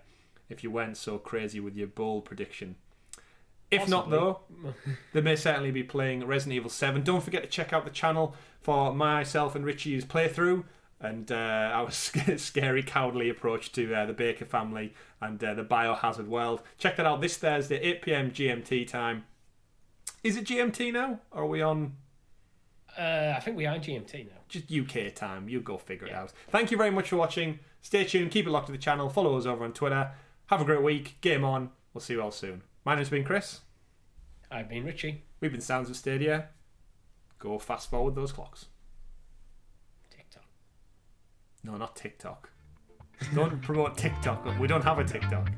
if you went so crazy with your bold prediction. If not, though, they may certainly be playing Resident Evil 7. Don't forget to check out the channel for myself and Richie's playthrough and our scary, cowardly approach to the Baker family and the Biohazard world. Check that out this Thursday, 8 p.m. GMT time. Is it GMT now? Or are we on... I think we are GMT now. Just UK time. You go figure it out. Thank you very much for watching. Stay tuned. Keep it locked to the channel. Follow us over on Twitter. Have a great week. Game on. We'll see you all soon. My name's been Chris. I've been Richie. We've been Sounds of Stadia. Go fast forward those clocks. TikTok. No, not TikTok. Don't promote TikTok. We don't have a TikTok.